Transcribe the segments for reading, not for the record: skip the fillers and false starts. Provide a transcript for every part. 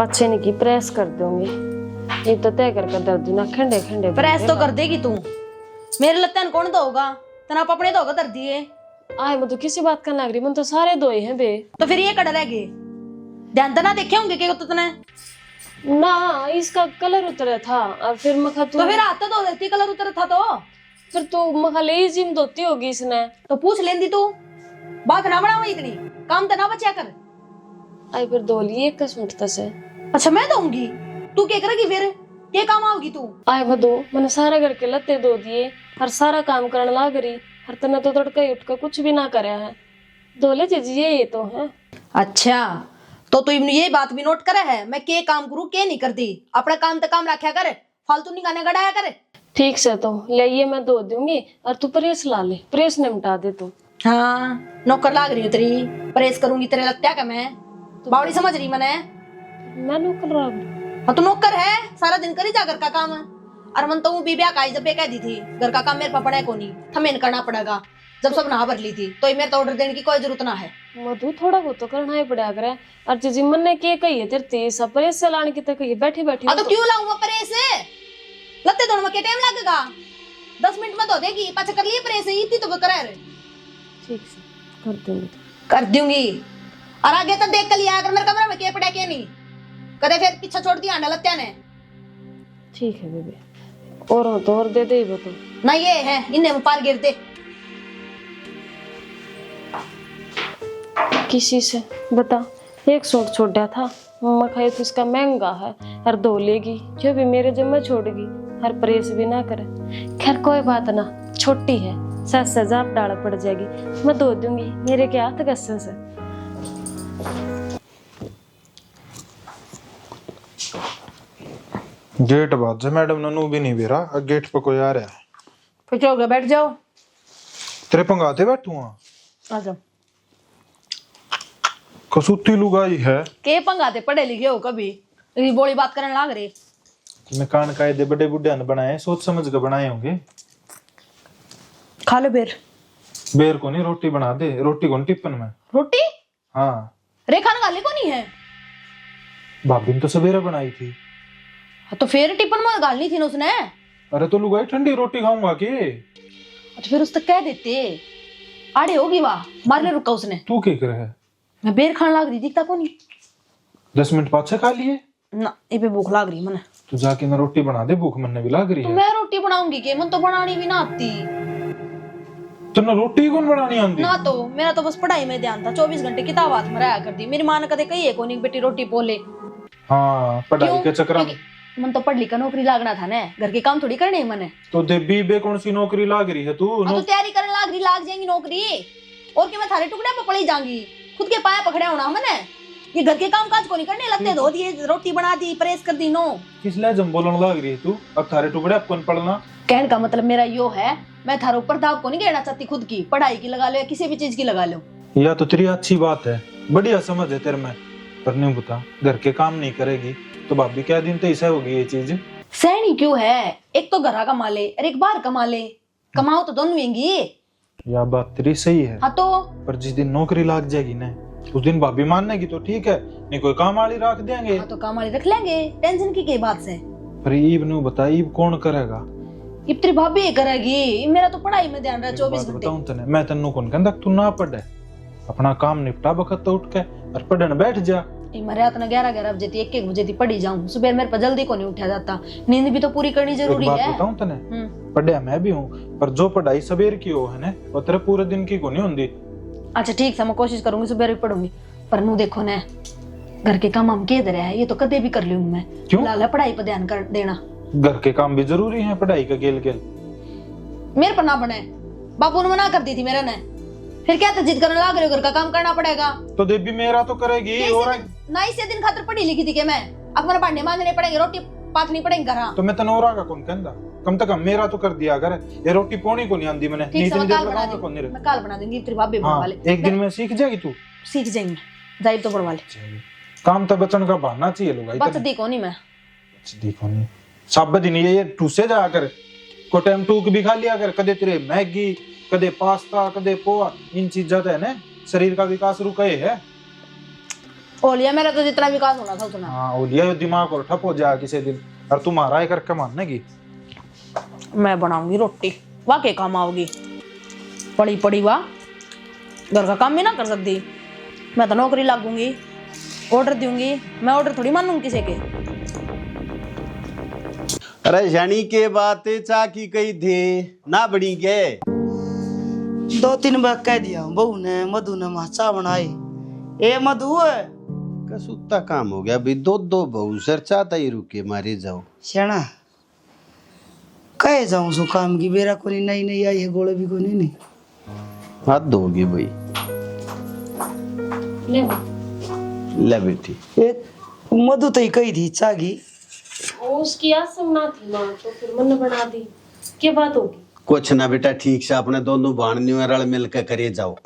पाछे नहीं की प्रेस कर दूंगी। ये तो तय करके दर्द ना खंडे खंडे प्रेस तो कर देगी तू। मेरे लत्तन कौन धोगा? तना अपने धोगा दर्द दिए। आए मैं तो किसी बात का नागरी मन तो सारे धोए हैं बे। तो फिर ये कड़ रहेगी। ध्यान तो ना देखे होंगे कि तुतने ना इसका कलर उतरा था और फिर मखा तू तो फिर हाथ तो धो देती, कलर उतर था तो फिर तू मखा ले जिम धोती होगी इसने। तो पूछ लेंदी तू। बात ना बढ़ावा इतनी, काम तो ना बचा कर। आई फिर धो लिए एक कसमटता से। अच्छा मैं दूंगी, तू क्या करेगी फिर? क्या काम आओगी तू? आए बदो मैंने सारा घर के लत्ते धो दिए और सारा काम करने लाग रही हर तना तो तड़का ही उठ कर कुछ भी ना करया है। धोले जीजी ये तो है। अच्छा तो तू ये बात भी नोट करे है मैं के काम करूं के नहीं करती। अपना काम तो काम रखा कर, फालतू नहीं गाने गड़ाया कर। ठीक से तो ले ये मैं धो दूंगी और तू प्रेस ला ले, प्रेस ने मिटा दे तू। हाँ नौकर लाग रही है तेरी, प्रेस करूंगी तेरे लगता का मैं तो बावड़ी समझ रही मैंने। मैं नौकर रहा। हाँ तो नौकर है, सारा दिन करी जा घर का काम। और मन तो भी ब्याह का जब कह दी थी घर का काम मेरे पापा ने को नहीं थमेन करना पड़ेगा। जब सब नहा भर ली थी तो मेरे तो ऑर्डर देने की कोई जरूरत ना है। मधु थोड़ा बहुत तो करना ही पड़ा करे। और जीजी मन ने के कही है तेरे तेज प्रेस से लाने की तो कही बैठी बैठी तो क्यों लाऊं मैं प्रेस? लत्ते धोने में क्या टाइम लगेगा? 10 मिनट में धो देगी, पाछा कर लिए प्रेस इतनी तो करे रे। ठीक से कर दूंगी कर दूंगी। और आगे तो देख कर लिया अगर मेरे कमरे में क्या पड़ा क्या नहीं कदे फिर पीछा छोड़ दिया लत्या ने। ठीक है बेबी और हो तो और दे दे वो तो ना ये है इन्हें में पार गिर दे। किसी से बता एक सूट छोड़ा था मम्मा खाए तो इसका महंगा है हर धो लेगी जो भी मेरे जिम्मे छोड़ेगी हर प्रेस भी ना करे। खैर कोई बात ना, छोटी है 7,000 डाल पड़ जाएगी मैं धो दूंगी मेरे के हाथ गस्से से। गेट बात से मैडम ननू भी नहीं बेरा गेट पे कोई आ रहा है। फिर हो गया बैठ जाओ। तेरे पंगाते बैठू आ जाओ। कसूती लुगाई है के पंगाते पढ़े लिखे हो कभी ये बोली बात करने लाग रहे। मैं कान कायदे बड़े बुढ़िया ने बनाए सोच समझ के बनाए होंगे। खा लो बेर। बेर को नहीं रोटी बना दे, रोटी को टिप्पन में रोटी हाँ रेखा ने गाली को नहीं है। भाभी ने तो सवेरे बनाई थी। तो फिर टिफिन में गालनी थी ना उसने। अरे तो लुगाई ठंडी रोटी खाऊंगा के। तो फिर उस तक कह देते आड़े होगी वाह मारने रुका उसने। तू क्या करे है? मैं बेर खाने लाग रही दिखता को नहीं। 10 मिनट पाछे खा लिए ना ये पे भूख लाग रही मने। तू जाके ना रोटी बना दे, भूख मन भी लाग रही तो है। मैं रोटी बनाऊंगी के मन तो बनानी भी ना आती। तो ना रोटी कौन बनानी आंदी? ना तो मेरा तो बस पढ़ाई में ध्यान था, 24 घंटे किताब हाथ में रहा कर दी। मेरी माँ ने कदे कही है को नहीं बेटी रोटी पोले। हाँ पढ़ाई के चक्कर में मन तो पढ़ लिखा नौकरी लागना था ना, घर के काम थोड़ी करने मने। तो देबी बे कौन सी नौकरी लाग रही है तू? तो तैयारी करने लाग रही, लाग जाएंगी नौकरी। और क्या मैं थारे टुकड़े पे पड़ी जाऊंगी, खुद के पाया पकड़े होना मैंने। ये घर के काम काज को नहीं करने, लत्ते धो दिए, रोटी बना दी, प्रेस कर दी। नो किस लहजम बोलने लाग रही है तू? अब थारे टुकड़े अब कौन पढ़ना? कहने का मतलब मेरा यो है मैं थारे ऊपर दाव को नहीं गिरना चाहती। खुद की पढ़ाई की लगा लो या किसी भी चीज की लगा लो। या तो तेरी अच्छी बात है, बढ़िया समझ है तेरे में, पर नहीं बता घर के काम नहीं करेगी तो भाभी क्या दिन तो ऐसा होगी ये चीज। सहनी क्यों है? एक तो घर कमा ले और एक बाहर कमा ले, कमाओ तो दोनों होंगी। या बात तेरी सही है। हाँ तो पर जिस दिन नौकरी लाग जाएगी ना उस दिन भाभी मानेगी तो ठीक है, नहीं कोई काम वाली रख देंगे। हाँ तो काम वाली रख लेंगे, टेंशन की बात से। पर ईब नु बता ईब कौन करेगा? ये तेरी भाभी ही करेगी, मेरा तो पढ़ाई में ध्यान रहा 24 घंटे। बताऊं तने मैं तन्नू कौन कहंदा तू ना पढ़े, अपना काम निपटा बखत तो उठ के और पढ़ने बैठ जा। मेरे रात 11 बजे थी 1 बजे थी पढ़ी जाऊं, सुबह मेरे पर जल्दी को नहीं उठा जाता, नींद भी तो पूरी करनी जरूरी है। बात बताऊं तने पढ़िया मैं भी हूँ, पर जो पढ़ाई सवेर की हो है ना वो तेरे पूरे दिन की को नहीं होंदी। अच्छा ठीक है मैं कोशिश करूंगी सुबह भी पढ़ूंगी, पर नू देखो ना घर के काम हम के दे रहे हैं, ये तो कदे भी कर लूंगी मैं। क्यों? लाला पढ़ाई पर ध्यान कर देना। घर के काम भी जरूरी है, पढ़ाई का गेल गेल मेरे पर ना बने, बापू ने मना कर दी थी मेरे ने। फिर क्या तो जिद करने लग रहे हो, घर का काम करना पड़ेगा। तो देवी मेरा तो करेगी और ना इसे दिन खातर पढ़ी लिखी थी के मैं, अब मेरे भांडे मांजने पड़ेंगे, रोटी पाकनी पड़ेगी घर। तो मैं तनोरा का कौन कहंदा, कम से कम मेरा तो कर दिया कर। ये रोटी पोनी को नहीं आंदी मैंने, ठीक है मैं काल बना कौन नहीं दूंगी, मैं काल बना दूंगी तेरी भाभी बना वाले। एक दिन में सीख जाएगी तू। सीख जाएंगे जाई तो बढ़वा ले। काम तो बचन का बहाना चाहिए लोग। बच दी को नहीं मैं देखो नहीं सब दिन ये टूसे जा कर को टाइम टूक भी खा लिया कर, कदे तेरे मैगी कदे पास्ता कदे पोहा, इन चीजा तो है ना शरीर का विकास रुका है। ओलिया मेरा तो जितना विकास होना था उतना। हाँ ओलिया दिमाग और ठप हो जाए किसी दिन, और तुम्हारा है करके मानने की। मैं बनाऊंगी रोटी, वाह के काम आओगी। पड़ी पड़ी वाह, घर का काम भी ना कर सकती। मैं तो नौकरी लागूंगी, ऑर्डर दूंगी। मैं ऑर्डर थोड़ी मानूंगी किसी के। अरे शनि के बातें चा की कही थे ना बड़ी के 2-3 बार कह दिया बहू ने मधु ने माचा बनाई। ए मधु कसुत्ता काम हो गया भाई, दो दो बहू सर चाहता ही रुके मारे जाओ श्याणा कहे जाऊं सो काम की बेरा कोनी नई नई आई है गोले भी कोनी नहीं हाथ धोगे भाई। ले ले बेटी एक मधु तो ही कही थी चागी उसकी आसम ना थी माँ, तो फिर मन बना दी। क्या बात होगी? कुछ ना बेटा, ठीक से अपने दोनों भाणनियों रल मिल के करे जाओ।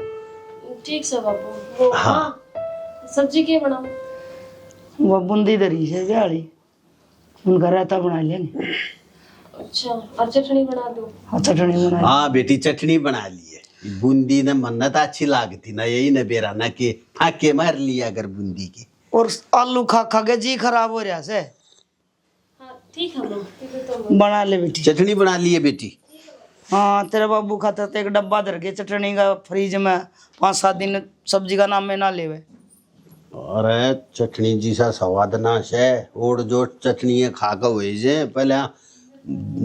ठीक से बापू। वो हाँ। हाँ सब्जी क्या बनाऊं? वो बूंदी दरी से जाली उनका रायता बना लिया नहीं। अच्छा और चटनी बना दो। हाँ चटनी बना हाँ बेटी चटनी बना ली है। बूंदी ने मन्नत अच्छी लागती ना, यही न बेरा ना के फाके मार लिया अगर बूंदी के। और आलू खा खा के जी खराब हो रहा से। हाँ ठीक है माँ, तो बना ले बेटी चटनी बना ली है बेटी। हाँ तेरे बाबू खाता तो एक डब्बा धर के चटनी का फ्रिज में 5-7 दिन सब्जी का नाम में ना लेवे। अरे चटनी जैसा स्वाद ना है और जो चटनी खा के हुए जे पहले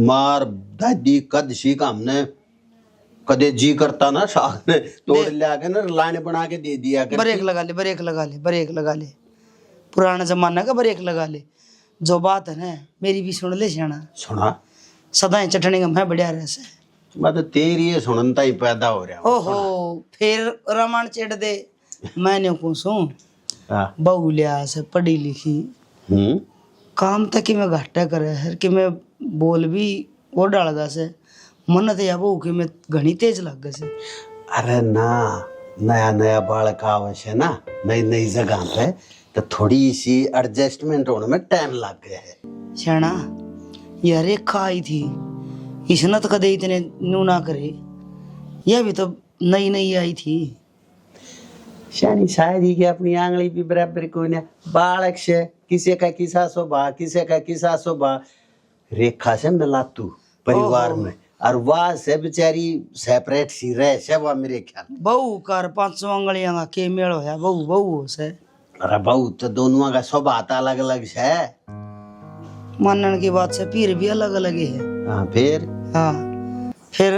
मार दादी कद सीखा हमने, कदे जी करता ना साग ने तोड़ लिया के ना लाने बना के दे दिया कर। ब्रेक लगा ले ब्रेक लगा ले ब्रेक लगा ले, पुराना जमाना का ब्रेक लगा ले। जो बात है ना मेरी भी सुन ले श्याणा, सुना सदा चटनी का मैं बढ़िया रह से। मैं तो तेरी ये सुनता ही पैदा हो रहा हूँ। ओहो फिर रामायण चेड़ दे मैंने को सुन हाँ। बहू लिया से पढ़ी लिखी काम तक कि मैं घाटा करे है कि मैं बोल भी वो डालगा से मन तो या बहू कि मैं घनी तेज लग गए से। अरे ना नया नया बालक आवश्य ना, नई नई जगह पे तो थोड़ी सी एडजस्टमेंट होने में टाइम लग गया है। श्याणा यह रेखा आई थी इसने तो कदे इतने नू ना करे, यह भी तो नई नई आई थी। शानी शायद ही कि अपनी आंगली भी बराबर कोई ना बालक से किसी का किसा स्वभाव किसी का किसा स्वभाव रेखा से मिला तू परिवार में, और वह से बेचारी सेपरेट सी रहे से वह मेरे ख्याल। बहू कर 5 उंगलियां का के मेल होया बहू बहू से। अरे बहू तो दोनों का स्वभाव अलग अलग है। मानने की बात से पीर भी अलग अलग ही है। हाँ फिर हाँ फिर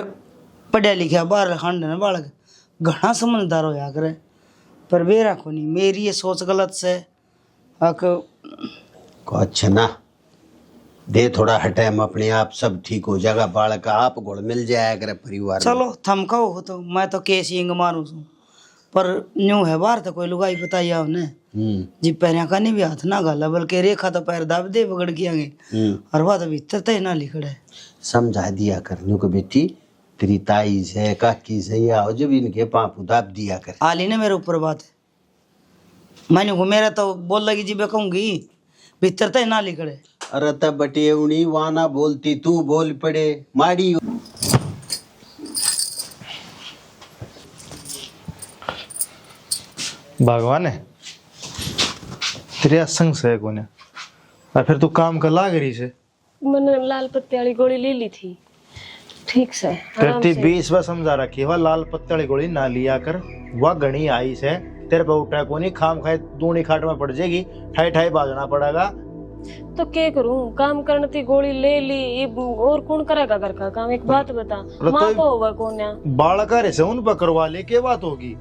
पढ़ा लिखा बाहर खंड ने बालक घना समझदार होया करे, पर मेरा को नहीं, मेरी ये सोच गलत से कुछ ना दे थोड़ा हटाए अपने आप सब ठीक हो जाएगा, बालक आप घुल मिल जाया करे परिवार में। चलो थम कहो हो तो मैं तो केस इंग मारू छू, पर न्यू है बाहर तो कोई लुगाई बताइया उन्हें जी पैर का नहीं भी हाथ ना गाला, बल्कि रेखा तो पैर दाब दे पकड़ के आगे और वह तो भीतर तय ना लिखड़ है। समझा दिया करने को बेटी, तेरी ताई से काकी से या हो जब इनके पापू दाब दिया कर। आली ने मेरे ऊपर बात है, मैंने को मेरा तो बोल लगी जी मैं कहूंगी भीतर तय ना लिखड़े। अरे तब बटे उनी वाना बोलती तू बोल पड़े माड़ी। भगवान है तेरे असंग से कोने, और फिर तू काम कर ला गरी से। मैंने लाल पत्ते वाली गोली ले ली थी, ठीक से तेरे 20 बार समझा रखी वह लाल पत्ते वाली गोली ना लिया कर, वह घनी आई से तेरे पे उठा को नहीं खाम खाए दूनी खाट में पड़ जाएगी, ठाई ठाई बाजना पड़ेगा। तो क्या करूं, काम करने थी गोली ले ली, और कौन करेगा घर का काम? एक बात बता, माँ को होगा कोन्या बालक से उन पर करवा ले के बात होगी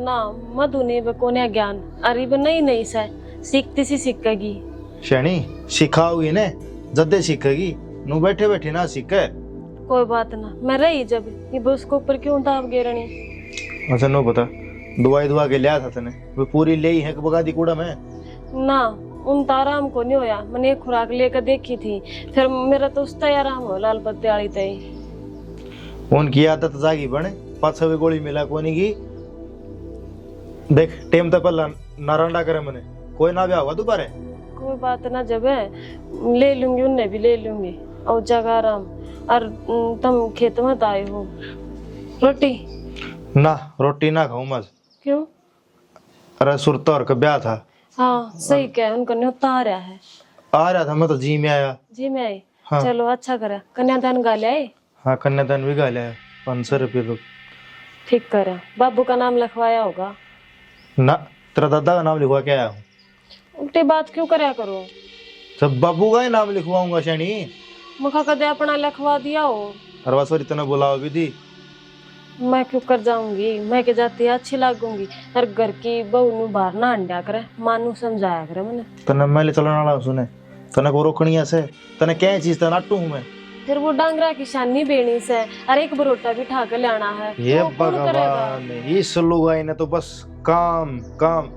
ना, मधु ने वे कोन्या ज्ञान अरे वे नहीं नहीं से सीखती सी सीखेगी। शनी सिखाओगी ने जद्दे सीखेगी, नु बैठे बैठे ना सीखे। कोई बात ना, मैं रही जब ये बस को ऊपर क्यों दाब गेरनी। अच्छा नो बता, दवाई दुआ के लिया था तने वो पूरी ले ही है कि बगा दी कूड़ा में ना, उन ताराम को नहीं होया, मैंने एक खुराक लेकर देखी थी, फिर मेरा तो उस आराम हो लाल पत्ते वाली तय। उनकी आदत जागी बने पाछा भी गोली मिला कोनी की देख टेम तो पहला नारंडा करे मने कोई ना भी आवा दोबारा। कोई बात ना, जब है ले लूंगी उन्हें भी ले लूंगी और जगह आराम। और तुम खेत में आए हो, रोटी ना रोटी ना खाऊं मज। क्यों? अरे सुरता और का ब्याह था, हाँ सही कह उनका न्योता आ रहा है। आ रहा था मैं तो जी में आया। जी मैं आई। हाँ। चलो अच्छा करा, कन्यादान गा ले आए। हाँ कन्यादान भी गा लिया 500 रुपये तो। ठीक करा। बाबू का नाम लिखवाया होगा ना, तेरा दादा का नाम लिखवा के आया हूँ। उल्टी बात क्यों करया करो। सब बाबू का ही नाम लिखवाऊंगा शैनी। मुखा कदे अपना लिखवा दिया हो। हरवासोरी तना बुलाओ भी थी। मैं क्यों कर जाऊंगी, मैं के जाती अच्छी लागूंगी। हर घर की बहू नु बाहर ना अंडा करे, मानू समझाया करे मैंने। तना मैं ले चलने वाला सुने, तना को रोकनी ऐसे, तना क्या चीज तना नाटू हूँ मैं। फिर वो डांगरा की शानी बेणी से अरे एक बरोटा भी ठा के लाना है। ये वो कौन करेगा? भगवान, इस लुगाई ने तो बस काम काम,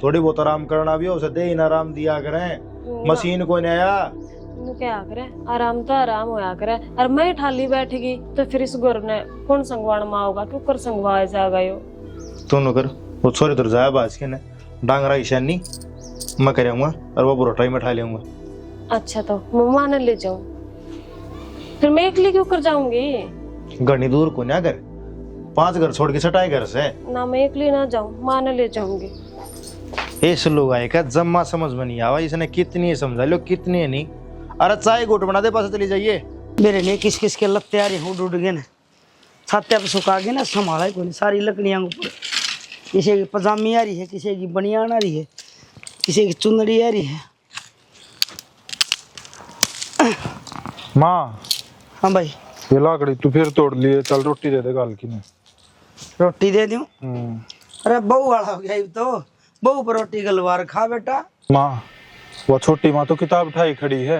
थोड़ी बहुत आराम करना भी हो उसे दे ही ना आराम दिया करें। मशीन को नहीं आया नु क्या करे, आराम तो आराम होया करे। और मैं ठाली बैठेगी तो फिर इस गोर ने कौन संगवान में होगा, क्यों कर संगवाए जाएगा यो। तू न कर, वो छोरी तो जाया बाज के ने डांगरा की शानी मैं करूंगा और वो बुरोटा ही मैं ठा लेऊंगा। अच्छा तो मम्मा ने ले जाऊं, फिर मैं अकेली क्यों कर जाऊंगी। घनी दूर को ना कर, 5 घर छोड़ के सटाए घर से ना, मैं अकेली ना जाऊं, माँ ने ले जाऊंगी। इस लोग आए का जम्मा समझ में नहीं आवा, इसने कितनी समझा लो कितनी नहीं। अरे चाय घुट बना दे, पास चली जाइए। मेरे ने किस किस के लत्ते आ रहे हैं, उड़ गए ना, छाते पे सुखा के ना संभाला ही कोई। सारी लकड़ियां ऊपर, किसी की पजामी आ रही है, किसी की बनियान आ रही है, किसी की चुनरी आ रही है। माँ हाँ भाई, ये लाकड़ी तू फिर तोड़ लिए, चल रोटी दे दे गाल की ने। रोटी दे दूं? अरे बहू वाला हो गया ये तो, बहू पर रोटी गलवार खा बेटा। माँ वो छोटी माँ तो किताब उठाई खड़ी है,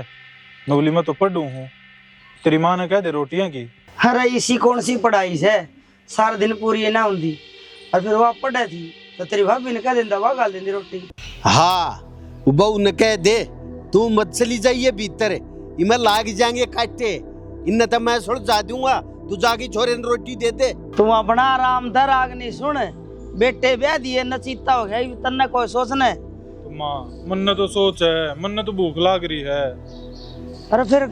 नगली में तो पढ़ू हूँ। तेरी माँ ने कह दे रोटियां की। अरे इसी कौन सी पढ़ाई से सारा दिन पूरी ना होती, और फिर वह पढ़े थी तो तेरी भाभी ने कह देता वह गाल देती रोटी। हाँ बहू ने कह दे तू मत चली जाइए भीतर, इमें लाग जाएंगे काटे, इन तो मैं सुन जा दूंगा, तू जाके छोरे ने रोटी दे दे। तू अपना आराम धर, आग नहीं सुन, बेटे ब्याह दिए नचीता हो गया तन्ने कोई सोचने। तो माँ मन ने तो सोच है, मन ने तो भूख लाग रही है। अरे फिर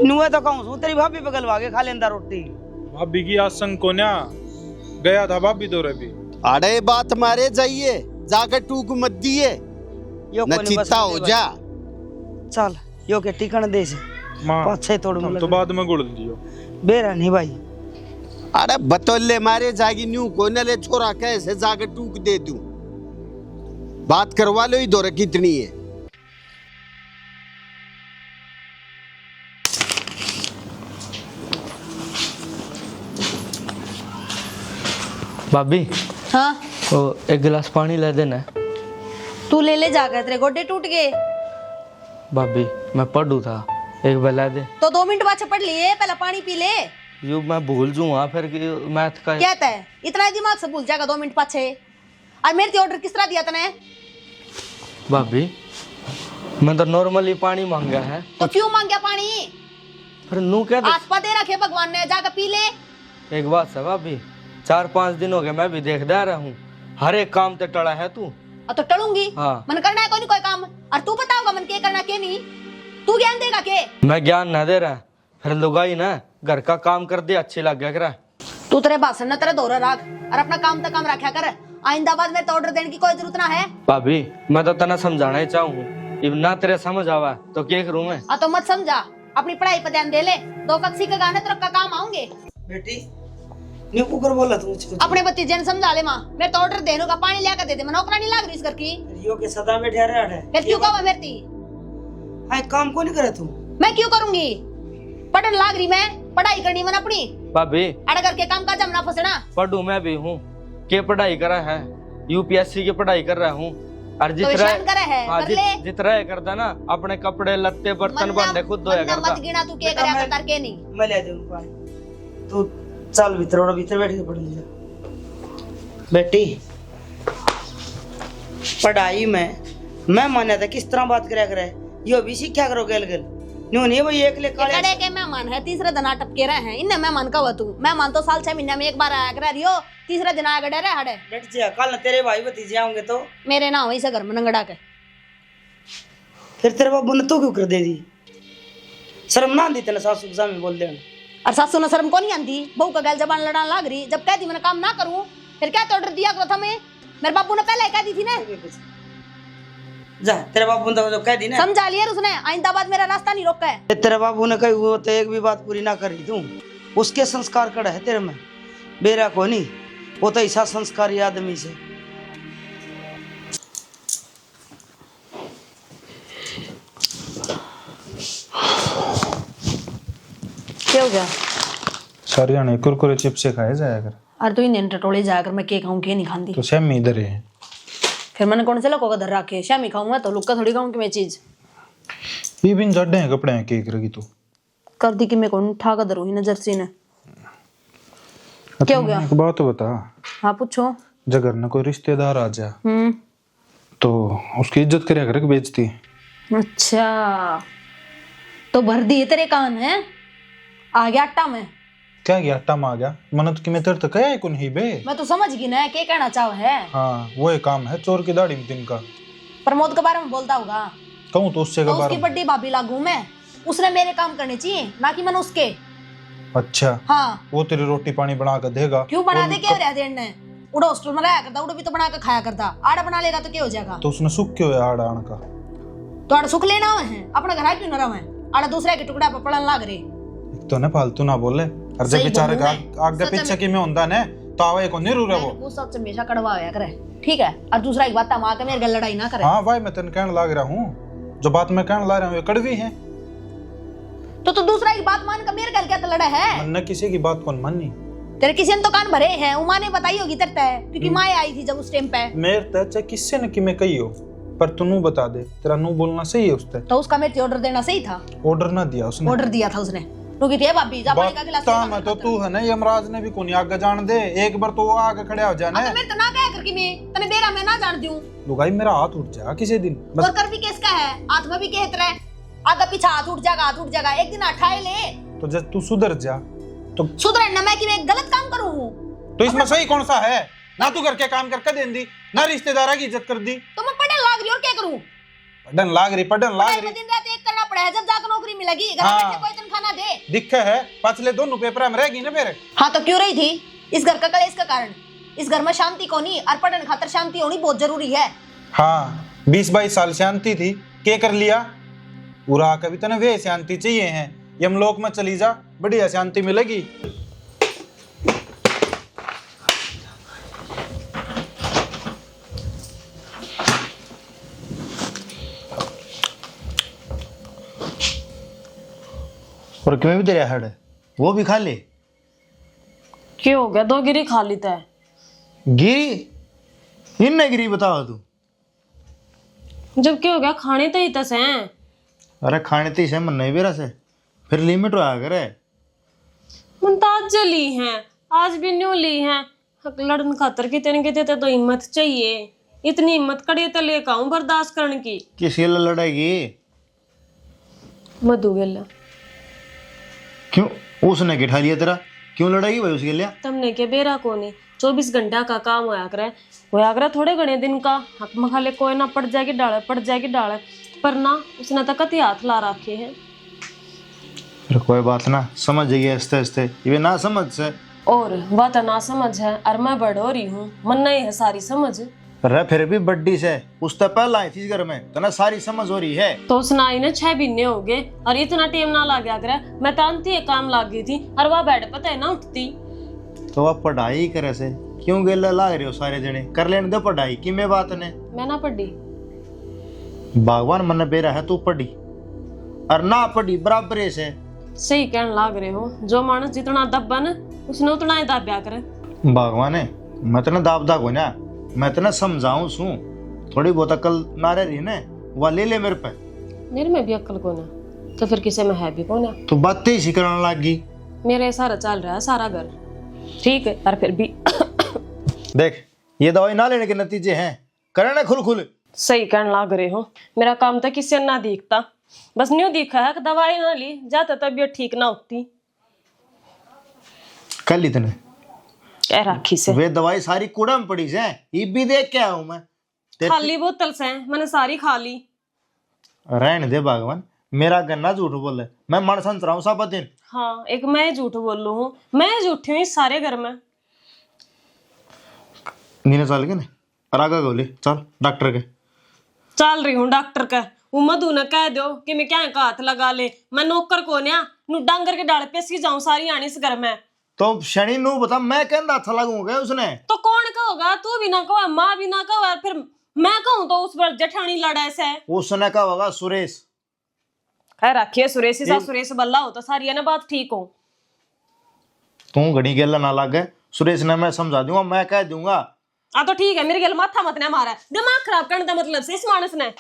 नुए तो कहूँ तेरी भाभी पे गलवा के खा लेंदा रोटी। भाभी की आसंग को न्या गया था भाभी दो भी। अरे बात मारे जाइए, जाकर टूक मत दिए, नचीता हो जा। चल यो के टिकन दे से माँ पाछे तोड़ हम तो बाद में गुड़ लियो। बेरा नहीं भाई। अरे बतौले मारे जागी न्यू को न ले छोरा कैसे जाकर टूक दे दूं, बात करवा लो ही दो कितनी है। भाभी हाँ वो एक गिलास पानी ला देना। तू ले ले जाकर, तेरे गोडे टूट गए। भाभी मैं पढ़ू था, एक बार ला दे। तो 2 मिनट बाद पढ़ लिए, पहले पानी पी ले। यू मैं भूल जाऊँ फिर मैथ का। क्या है इतना दिमाग से भूल जाएगा 2 मिनट पाछे। और मेरे ऑर्डर किस तरह दिया तने? भाभी मैं तो नॉर्मली पानी मांगा है। तो क्यों मांग गया पानी? फिर नू क्या आसपा दे रखे भगवान ने, जाकर पी ले। एक बात है भाभी, 4-5 दिन हो गए मैं भी देख दे रहा हूँ, हर एक काम ते टड़ा है तू। तो टलूंगी। हाँ। मन करना है कोई नहीं कोई काम, और तू बताओगा मन के करना के नहीं। तू ज्ञान देगा के? मैं ज्ञान ना दे रहा, फिर लुगाई ना घर का काम कर दे अच्छी लग गया करा। तू तेरे भाषण न तेरे दोहरा राख, और अपना काम तक काम रखा कर। आइंदा बाद में तो ऑर्डर देने की कोई जरूरत ना है। भाभी मैं तो तना समझाना ही चाहूँ, अब ना तेरे समझ आवा तो क्या करूँ मैं। तो मत समझा, अपनी पढ़ाई पर ध्यान दे ले। 2 कक्षी का गाने तो काम आऊंगे। बेटी न्यू कुकर बोला तू अपने भतीजे ने समझा ले। माँ मेरे तो ऑर्डर देने का पानी लिया कर दे दे, मैं नौकरानी लाग रही इस घर की। यो के सदा बैठे रहा है। फिर क्यों कहा मेरी ती? हां काम को नहीं करे तू? मैं क्यों करूंगी, पढ़ने लाग रही, मैं पढ़ाई करनी मन अपनी। भाभी अड़ करके काम का जमना फसना। पढ़ू मैं भी हूँ, के पढ़ाई करा है, यूपीएससी की पढ़ाई कर रहा हूँ। और तो ईशान करे है, कर ले। जितना है करता ना, अपने कपड़े लत्ते बर्तन भांडे खुद धोया करता। मत गिना तू के करया करता के नहीं। मैं ले दूं पानी, तू चल भीतर बैठ के पढ़ ले जा। बेटी पढ़ाई में मैं मान्या था किस तरह बात करया करे, यो भी सीखा करो गेल गेल। न्यू नहीं भाई एक ले काले कड़े के मेहमान है, तीसरे दिन अटक के रहे हैं। इन्हें मेहमान का हुआ तू? मेहमान तो साल 6 महीने में एक बार आया कर रियो, तीसरे दिन आया डरे हड़े। बैठ जा, कल तेरे भाई भतीजे आएंगे तो मेरे ना वहीं से घर में नंगड़ा के। फिर तेरे बाबू ने तू क्यों कर दे दी? शर्म ना आती तेने सासू के सामने बोल देना? और सासू ने शर्म को नहीं आती, बहू का गैल जबान लड़ाने लाग रही। जब कहती मैंने काम ना करूं, फिर क्या तो ऑर्डर दिया करो था मैं? मेरे बाबू ने पहले कह दी थी ना। जा तेरे बाबू ने तो जो कह दी ना, समझा लिया उसने, आइंदा बाद मेरा रास्ता नहीं रोका है। तेरे बाबू ने कही वो तो एक भी बात पूरी ना करी तू, उसके संस्कार कड़ा है तेरे में, बेरा को नहीं, वो तो ऐसा संस्कारी आदमी से। क्या हो गया? सारे जाने कुरकुरे चिप्स खाए जाया कर। अरे तो इन टटोले जाकर मैं के खाऊं के नहीं खाती। तो सेम इधर है। फिर मैंने कौन से लोगों का धर रखे, शामी खाऊंगा तो लुक्का थोड़ी खाऊं कि मैं चीज ये बिन जड्डे हैं कपड़े हैं केक रगी तू कर दी कि मैं कौन ठा का धरू ही नजर से ने। क्या हो गया? एक बात तो बता, हाँ पूछो। जगर ना कोई रिश्तेदार आ जा तो उसकी इज्जत करे कर बेइज्जती। अच्छा तो भर दिए तेरे कान है, आ गया आटा में। क्या गया आटा में आ गया, मनत की मैं तेरे तो कया कौन ही बे। मैं तो समझ गई ना क्या कहना चाहो है। हाँ वो एक काम है चोर की दाढ़ी में तिनका। प्रमोद के बारे में बोलता होगा कहूँ तो उससे तो के बारे उसकी में। बड्डी भाभी लागू मैं, उसने मेरे काम करने चाहिए ना कि मैंने उसके। अच्छा हाँ वो तेरी रोटी पानी बना कर देगा। क्यों बना दे, क्या रह देने उड़ा हॉस्टल में रहा करता, उड़ा भी तो बना कर खाया करता, आड़ा बना लेगा तो क्या हो जाएगा। तो उसने सुख क्यों है आड़ा आण का। तो आड़ा सुख लेना है अपना घर क्यों न रहे, आड़ा दूसरे के टुकड़ा पर पड़न लाग रहे। एक तो ना फालतू ना बोले, हर सही जगह बेचारे बोलूं का आगे पीछे की में होता ने तो आवे को नहीं रू वो। वो सच हमेशा कड़वा होया करे, ठीक है। और दूसरा एक बात मां के मेरे गल लड़ाई ना करे। हाँ भाई मैं तेन कहने लाग रहा हूँ, जो बात मैं कहने ला रहा हूँ ये कड़वी है। तो दूसरा एक बात मान का मेरे गल क्या तो लड़ा है। मन न किसी की बात कौन मानी। तेरे किसी ने तो कान भरे हैं, उमा ने बताई होगी तेरे तय, क्योंकि माँ आई थी जब उस टाइम पे। मेरे तय चाहे किससे न कि मैं कही हो, पर तू नू बता दे, तेरा नू बोलना सही है उससे। तो उसका मेरे ऑर्डर देना सही था। ऑर्डर ना दिया उसने। ऑर्डर दिया था उसने, क्योंकि थे भाभी जा पानी का गिलास बता मैं तो तू है ना यमराज ने भी कोनी आगे जान दे, एक बार तो वो आगे खड़े हो जाना। मेरे तो ना कह करके मैं तने बेरा मैं ना जान दूं। लुगाई मेरा हाथ उठ जा किसी दिन बस। और कर भी किसका है, हाथ में भी कहत रहे आगे पीछे हाथ उठ जाएगा, एक दिन उठाए ले तो जब तू सुधर जा तो सुधर ना, मैं कि मैं गलत काम करूं हूं तो इसमें सही कौन सा है। ना तू घर के काम करके दे दी, ना रिश्तेदारा की इज्जत कर दी। तो मैं पढ़ने लाग रही और क्या करूं। पढ़न लाग रही दिन रात एक करना पड़ा है, जब जाकर नौकरी मिलेगी घर में बैठे कोई तनख्वाह ना दे। दिक्कत है पिछले दोनों पेपर में रहेगी ना मेरे। हाँ तो क्यों रही थी, इस घर का कलेश का कारण। इस घर में शांति को नहीं और पढ़ने खातर शांति होनी बहुत जरूरी है। हाँ 20-22 साल शांति थी, क्या कर लिया पूरा। कभी तो वे शांति चाहिए है, यमलोक में चली जा बढ़िया शांति मिलेगी। और क्यों भी तेरे हड़ वो भी खा ले। क्यों हो गया, 2 गिरी खा लेता है। गिरी इन गिरी बताओ तू। जब क्या हो गया, खाने तो ही तस हैं। अरे खाने ती से मन नहीं बेरा से फिर लिमिट होया करे। मन तो आज ली हैं, आज भी न्यू ली हैं। लड़न खातर कितने कितने तो हिम्मत चाहिए, इतनी हिम्मत कड़ी तो ले आऊं बर्दाश्त करने की। किसी से लड़ाएगी मधु गेला क्यों, उसने क्या ठा लिया तेरा, क्यों लड़ाई भाई उसके लिए। तुमने के बेरा को नहीं 24 घंटा का काम होया करे थोड़े घने दिन का। हक मखाले कोई ना पड़ जाएगी डाले पर ना उसने तो कति हाथ ला रखे हैं। फिर कोई बात ना समझ जाइए आस्ते आस्ते, ये ना समझ से और बात ना समझ है और मैं बड़ हो रही हूँ, मन नहीं है सारी समझ। रह फिर भी बड्डी से उस तक पहला आई थी घर में तो ना सारी समझ हो रही है। तो उसने आई ने 6 महीने हो गए और इतना टाइम ना लग गया करे। मैं तानती है काम लाग गई थी और वह बेड पता है ना उठती। तो वह पढ़ाई करे से क्यों गेला लाग रहे हो सारे जने, कर लेने दो पढ़ाई की मैं बात ने। मैं ना पढ़ी, भगवान मन बेरा है तू पढ़ी और ना पढ़ी बराबर से। सही कहने लाग रहे हो, जो मानस जितना दबा न उसने उतना ही दाब्या करे। भगवान है मैं तो दाब दाग हो ना, मैं तो समझाऊं सू थोड़ी बहुत अकल ना रही ना वह ले ले मेरे पे। मेरे में भी अक्ल को ना तो फिर किसी में है भी कौन है। तो बातें ही सिखाने लग गई। मेरे सारा चल रहा है सारा घर ठीक है और फिर भी देख ये दवाई ना लेने के नतीजे हैं, करे ना खुल खुल। सही कहने लाग रहे हो, मेरा काम तो किसी ने ना दिखता, बस न्यू दिखा है कि दवाई ना ली जाता तबीयत ठीक ना होती। कर ली तने कह राखी से वे दवाई सारी कूड़ा में पड़ी है, ये भी देख के आया हूं मैं। खाली बोतल से मैंने सारी खा ली। रहने दे भगवान, मेरा गन्ना झूठ बोले, मैं मन संत रहा हूँ सब दिन। हाँ एक मैं झूठ बोल रहा हूँ, मैं झूठी हूँ इस सारे घर में। नीने चल के ना और आगे गोली चल डॉक्टर के। चल रही हूँ डॉक्टर का। वो मधु ने कह दो कि मैं क्या का हाथ लगा ले, मैं नौकर को न्या नु डांगर के डाल पे सी जाऊं सारी आनी इस घर में। तो शनि नु बता मैं कहना अच्छा लगूंगा उसने। तो कौन कहोगा? तू भी ना कहो, माँ भी ना कहो, और फिर मैं कहूँ तो उस पर जेठानी लड़ा से। उसने कहा होगा सुरेश। खैर रखिए सुरेश सा सुरेश बल्ला हो तो सारी है ना बात ठीक हो। तू घड़ी गेला ना लागे, सुरेश ने मैं समझा दूंगा, मैं कह दूंगा। हाँ तो ठीक है, मेरे गल माथा मत ने मारा, दिमाग खराब करने का मतलब से इस मानस ने।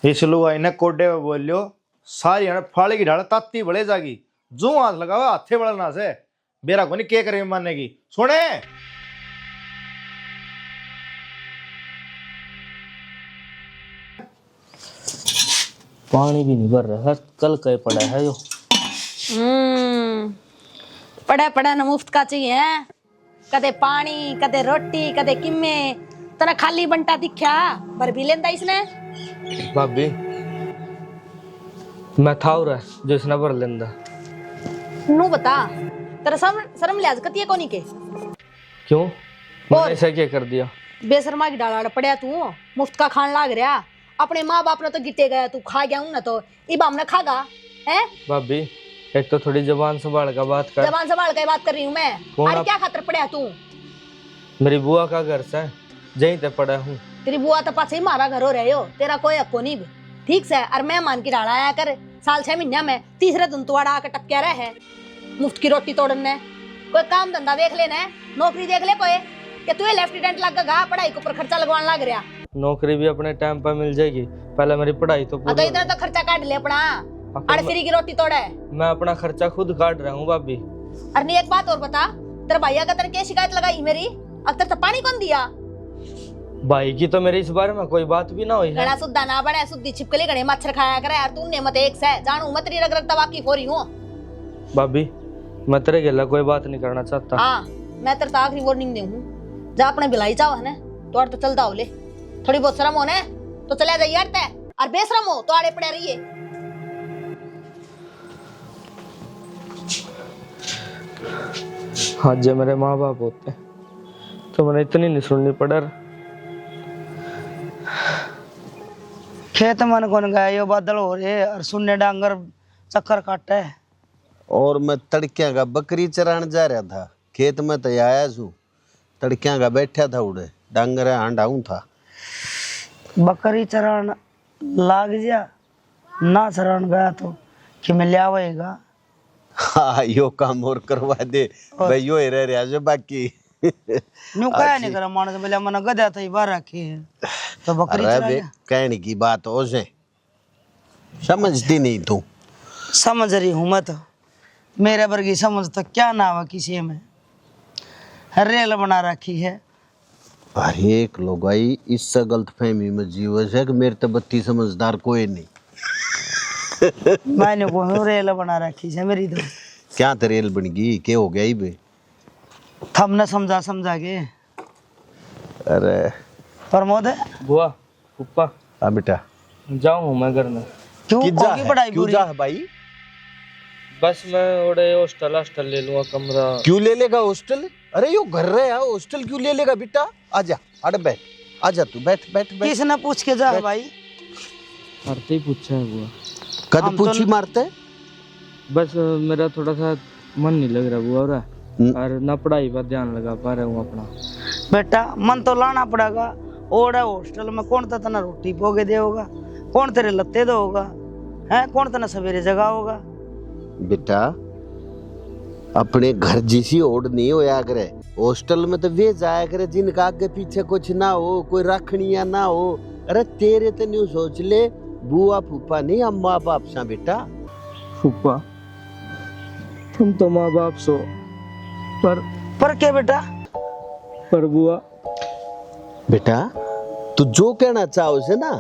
इस लुगाई ने कोडे में बोलियो सारी है फाड़ी की ढाल ताती बड़े जागी, जो हाथ लगावा हाथे बड़ना से बेरा को नहीं के करे मानने की। सुने पानी भी नहीं भर रहा है, कल कहीं पड़ा है यो। पड़ा पड़ा न मुफ्त का चाहिए है, कदे पानी कदे रोटी कदे किम्मे, तना खाली बंटा दिखा भर भी लेंदा इसने। भाभी मैं था रहा जो इसने भर लेंदा। नू बता तेरा शर्म लिहाज कतिये कोनी के? क्यों मैंने ऐसा क्या कर दिया? बेशर्मा की डाला पड़या तू, मुफ्त का खान लाग रहा। अपने माँ बाप ने तो गिटे गया, तू खा गया हूं ना, तो इब हमने खागा है? भाभी एक तो थोड़ी जबान संभाल कर बात कर। जबान संभाल के बात कर रही हूँ मैं। अरे क्या खातर पड़या तू? मेरी बुआ का घर से जहीं ते पड़ा हूँ। तेरी बुआ तो पास ही मारा घर हो रहे हो, तेरा कोई हक्को नहीं भी। ठीक से और मैं मान की डाला आया कर साल 6 महीने में, तीसरे दिन तुआड़ा आकर टपक्या रहा है मुफ्त की रोटी तोड़ने। कोई काम धंधा देख लेना है, नौकरी देख ले कोई, कि तू लेफ्टिनेंट लगेगा, पढ़ाई के ऊपर खर्चा लगवाने लग रहा। नौकरी भी अपने टाइम पर मिल जाएगी, पहले मेरी पढ़ाई तो पूरी। तो इधर तो खर्चा काट ले अपना, अड़फिरी की रोटी तोड़े। मैं अपना खर्चा खुद काट रहा हूँ भाभी। अरे नहीं एक बात और बता, तेरा भैया का तेरे क्या शिकायत लगाई मेरी? अब तेरे तो पानी कौन दिया? भाई की तो मेरे इस बारे में कोई बात भी ना हुई है। गड़ा सुद्धा ना बने, सुद्धी छिपकली घड़े मच्छर खाया करे यार। तू ने मत एक से जानू मत री रग रग वाकिफ हो रही हूँ। भाभी मैं तेरे गेला कोई बात नहीं करना चाहता। हाँ मैं तेरे आखिरी वार्निंग दूँ, जा अपने बिलाई चाहो है ना तो और तो चलता हो ले, थोड़ी बहुत शर्म हो ना तो चले जाइए यार ते, और बेशरम हो तो आड़े पड़े रहिए। हाँ जो मेरे माँ बाप होते तो मैंने इतनी नहीं सुननी पड़ा। खेत मन कौन गया, यो बादल हो रहे और सुनने डांगर चक्कर काटे। और मैं तड़किया का बकरी चराने जा रहा था, खेत में तो आया छू, तड़किया का बैठा था उड़े डांगर हांडाऊं था। बकरी चरान लाग जा ना चरान गया तो कि मैं लिया आवेगा। हाँ यो काम और करवा दे भाई, यो ही रह रहा जो बाकी। न्यू कहा नहीं करा मानस बोले मन गधा था बाहर रखी है तो बकरी चरा लिया। कहने की बात हो से समझती नहीं तू। समझ रही हूँ मैं तो, मेरे वर्गी समझ तो क्या ना हुआ किसी में। रेल बना रखी है। अरे एक लोग आई इससे गलत फहमी में जीव है कि मेरे तो बत्ती समझदार कोई नहीं। मैंने को रेल बना रखी है मेरी तो। क्या तो रेल बन गई, क्या हो गया बे? हमने समझा समझा के। अरे प्रमोद बुआ पुप्पा हाँ बेटा जाऊँ मैं घर में। क्यों जा होगी पढ़ाई क्यों पूरी? जा है भाई? बस मैं ओडे हॉस्टल ले लूंगा कमरा। क्यों ले लेगा हॉस्टल? अरे यो घर रहे है, हॉस्टल क्यों ले लेगा बेटा? आजा अरे बैठ, आजा तू बैठ बैठ बैठ। किसने पूछ के जा है भाई? करते ही पूछा है बुआ। कद पूछी मारते? बस मेरा थोड़ा सा मन नहीं लग रहा बुआ, और ना पढ़ाई पर ध्यान लगा पा रहा हूँ अपना। बेटा मन तो लाना पड़ेगा, ओड़ा हॉस्टल में कौन तो तना रोटी पोगे दे होगा, कौन तेरे लत्ते दो होगा है, कौन तना सवेरे जगा होगा। बेटा अपने घर जैसी ओढ़ नहीं होया करे, हॉस्टल में तो वे जाया करे जिनका आगे पीछे कुछ ना हो, कोई रखनिया ना हो। अरे तेरे तो न्यू सोच ले, बुआ फूफा नहीं हम माँ बाप सा बेटा। फूफा तुम तो माँ बाप सो, पर क्या बेटा? पर बुआ बेटा तू जो कहना चाहो से ना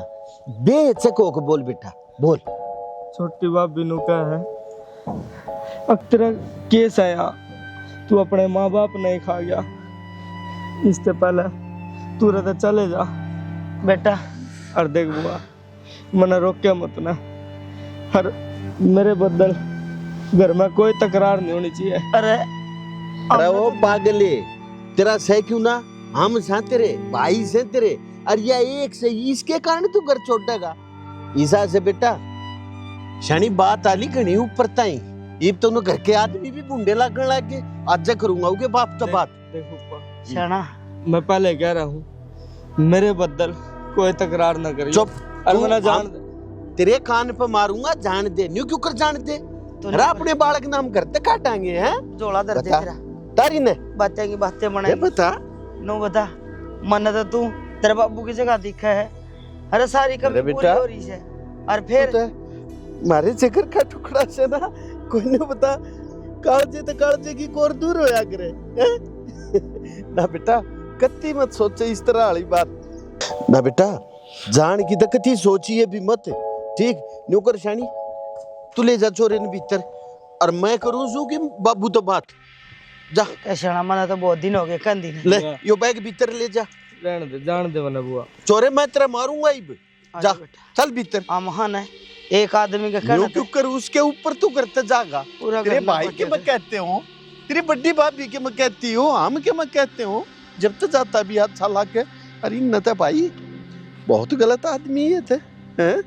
बेचक होकर बोल बेटा, बोल। छोटी भाभी नु का है अब तेरा केस आया, तू अपने माँ बाप नहीं खा गया, इससे पहले तू रहता चले जा बेटा और देख बुआ मना रोक के मत ना, हर मेरे बदल घर में कोई तकरार नहीं होनी चाहिए। अरे वो पागले तेरा सह क्यों ना, हम सा तेरे भाई से तेरे और या एक से इसके कारण तू घर छोड़ देगा ईसा से बेटा शनि बात आली घनी ऊपर ताई इब तो घर के आदमी भी बूंदे लगने लगे आज करूंगा उनके बाप तो बात देखो पा, शाना मैं पहले कह रहा हूँ मेरे बदल कोई तकरार ना करिए। चुप और तू मैं जान तेरे कान पे मारूंगा जान दे न्यू क्यों कर जान दे अरे अपने बालक नाम करते काटांगे हैं जोड़ा दर्द बता। तेरा तारी ने बच्चे की बातें ये बनाई बता नो बता मन तो तू तेरे बाबू की जगह दिखा है अरे सारी कमी अरे पूरी बेटा। हो रही है और फिर मारे जिगर का टुकड़ा से ना कोई नहीं बता कालजे तो कालजे की कोर दूर होया करे हैं? ना बेटा कत्ती मत सोचे इस तरह वाली बात ना बेटा जान की तो कती सोची है भी मत ठीक न्यूकर शानी तू ले जा छोरे ने भीतर और मैं करूं सू कि बाबू तो बात जा क्या शाना मन तो बहुत दिन हो गए कंदी ने ले यो बैग भीतर ले जा रहने दे जान दे वरना बुआ। चोरे मैं तेरा मारूंगा इब जा चल भीतर आमहान है एक आदमी का न्यू कहना क्यों कर उसके ऊपर तू करते जागा पूरा तेरे करना भाई के पड़ता मैं कहते हो तेरी बड्डी भाभी के मैं कहती हूँ हम के मैं कहते हो जब तक जाता भी हाथ साला के अरे न तो भाई बहुत गलत आदमी है थे हैं?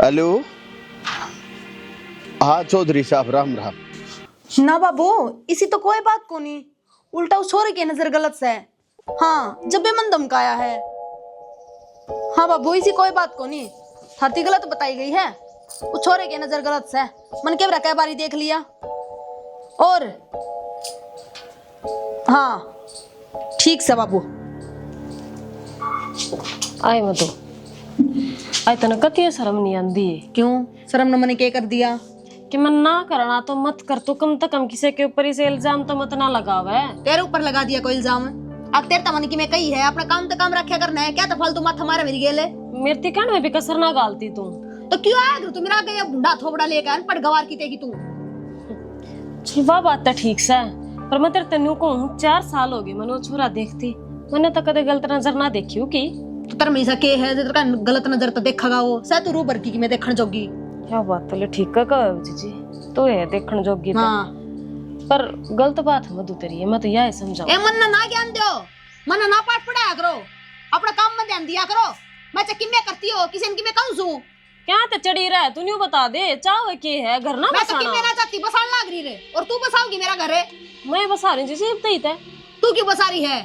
हेलो हाँ चौधरी साहब राम राम ना बाबू इसी तो कोई बात को नहीं उल्टा उस छोरे की नजर गलत से है। हाँ जब भी मन धमकाया है। हाँ बाबू इसी कोई बात को नहीं थाती गलत बताई गई है उस छोरे की नजर गलत से है। मन के कई बारी देख लिया और हाँ ठीक से बाबू आए मधु आए तना कती शर्म नहीं आंदी है क्यों शर्म न मैंने क्या कर दिया कि मन ना करना तो मत कर तो कम से कम किसी के ऊपर इसे इल्जाम तो मत ना लगावे। तेरे ऊपर लगा दिया कोई इल्जाम अब तेरे तमन की मैं कही है अपना काम तो काम रखा करना है क्या तो फालतू माथा हमारे मेरी गेले मेरे तिकान में भी कसर ना गालती तू तो क्यों आया तू मेरा गया बुढ़ा थोबड़ा लेकर अनपढ़ गवार की तेगी तू चल वह बात तो ठीक से पर मैं तेरे तेनू को 4 साल हो गए मनो छोरा देखती मैंने तो कदे गलत नजर ना देखी हो की तो तेरे में के है तेरे का गलत नजर तो देखेगा वो सह तू रूबर की मैं देखण जोगी क्या बात तो ले ठीक है जीजी तो है देखण जोगी तो। हाँ पर गलत बात है मधु तेरी है मैं तो यह समझाऊं ए मन ना ज्ञान दो मन ना पाठ पढ़ाया करो अपना काम में ध्यान दिया करो मैं चक्की में करती हो किसी की मैं कहूं सू क्या तो चढ़ी रहा है तू न्यू बता दे चाव के है घर ना मैं चक्की बसाना में ना चाहती बसाने लाग रही रे और तू बसाओगी मेरा घर है मैं बसा रही जीजी अब तई ते तू क्यों बसा रही है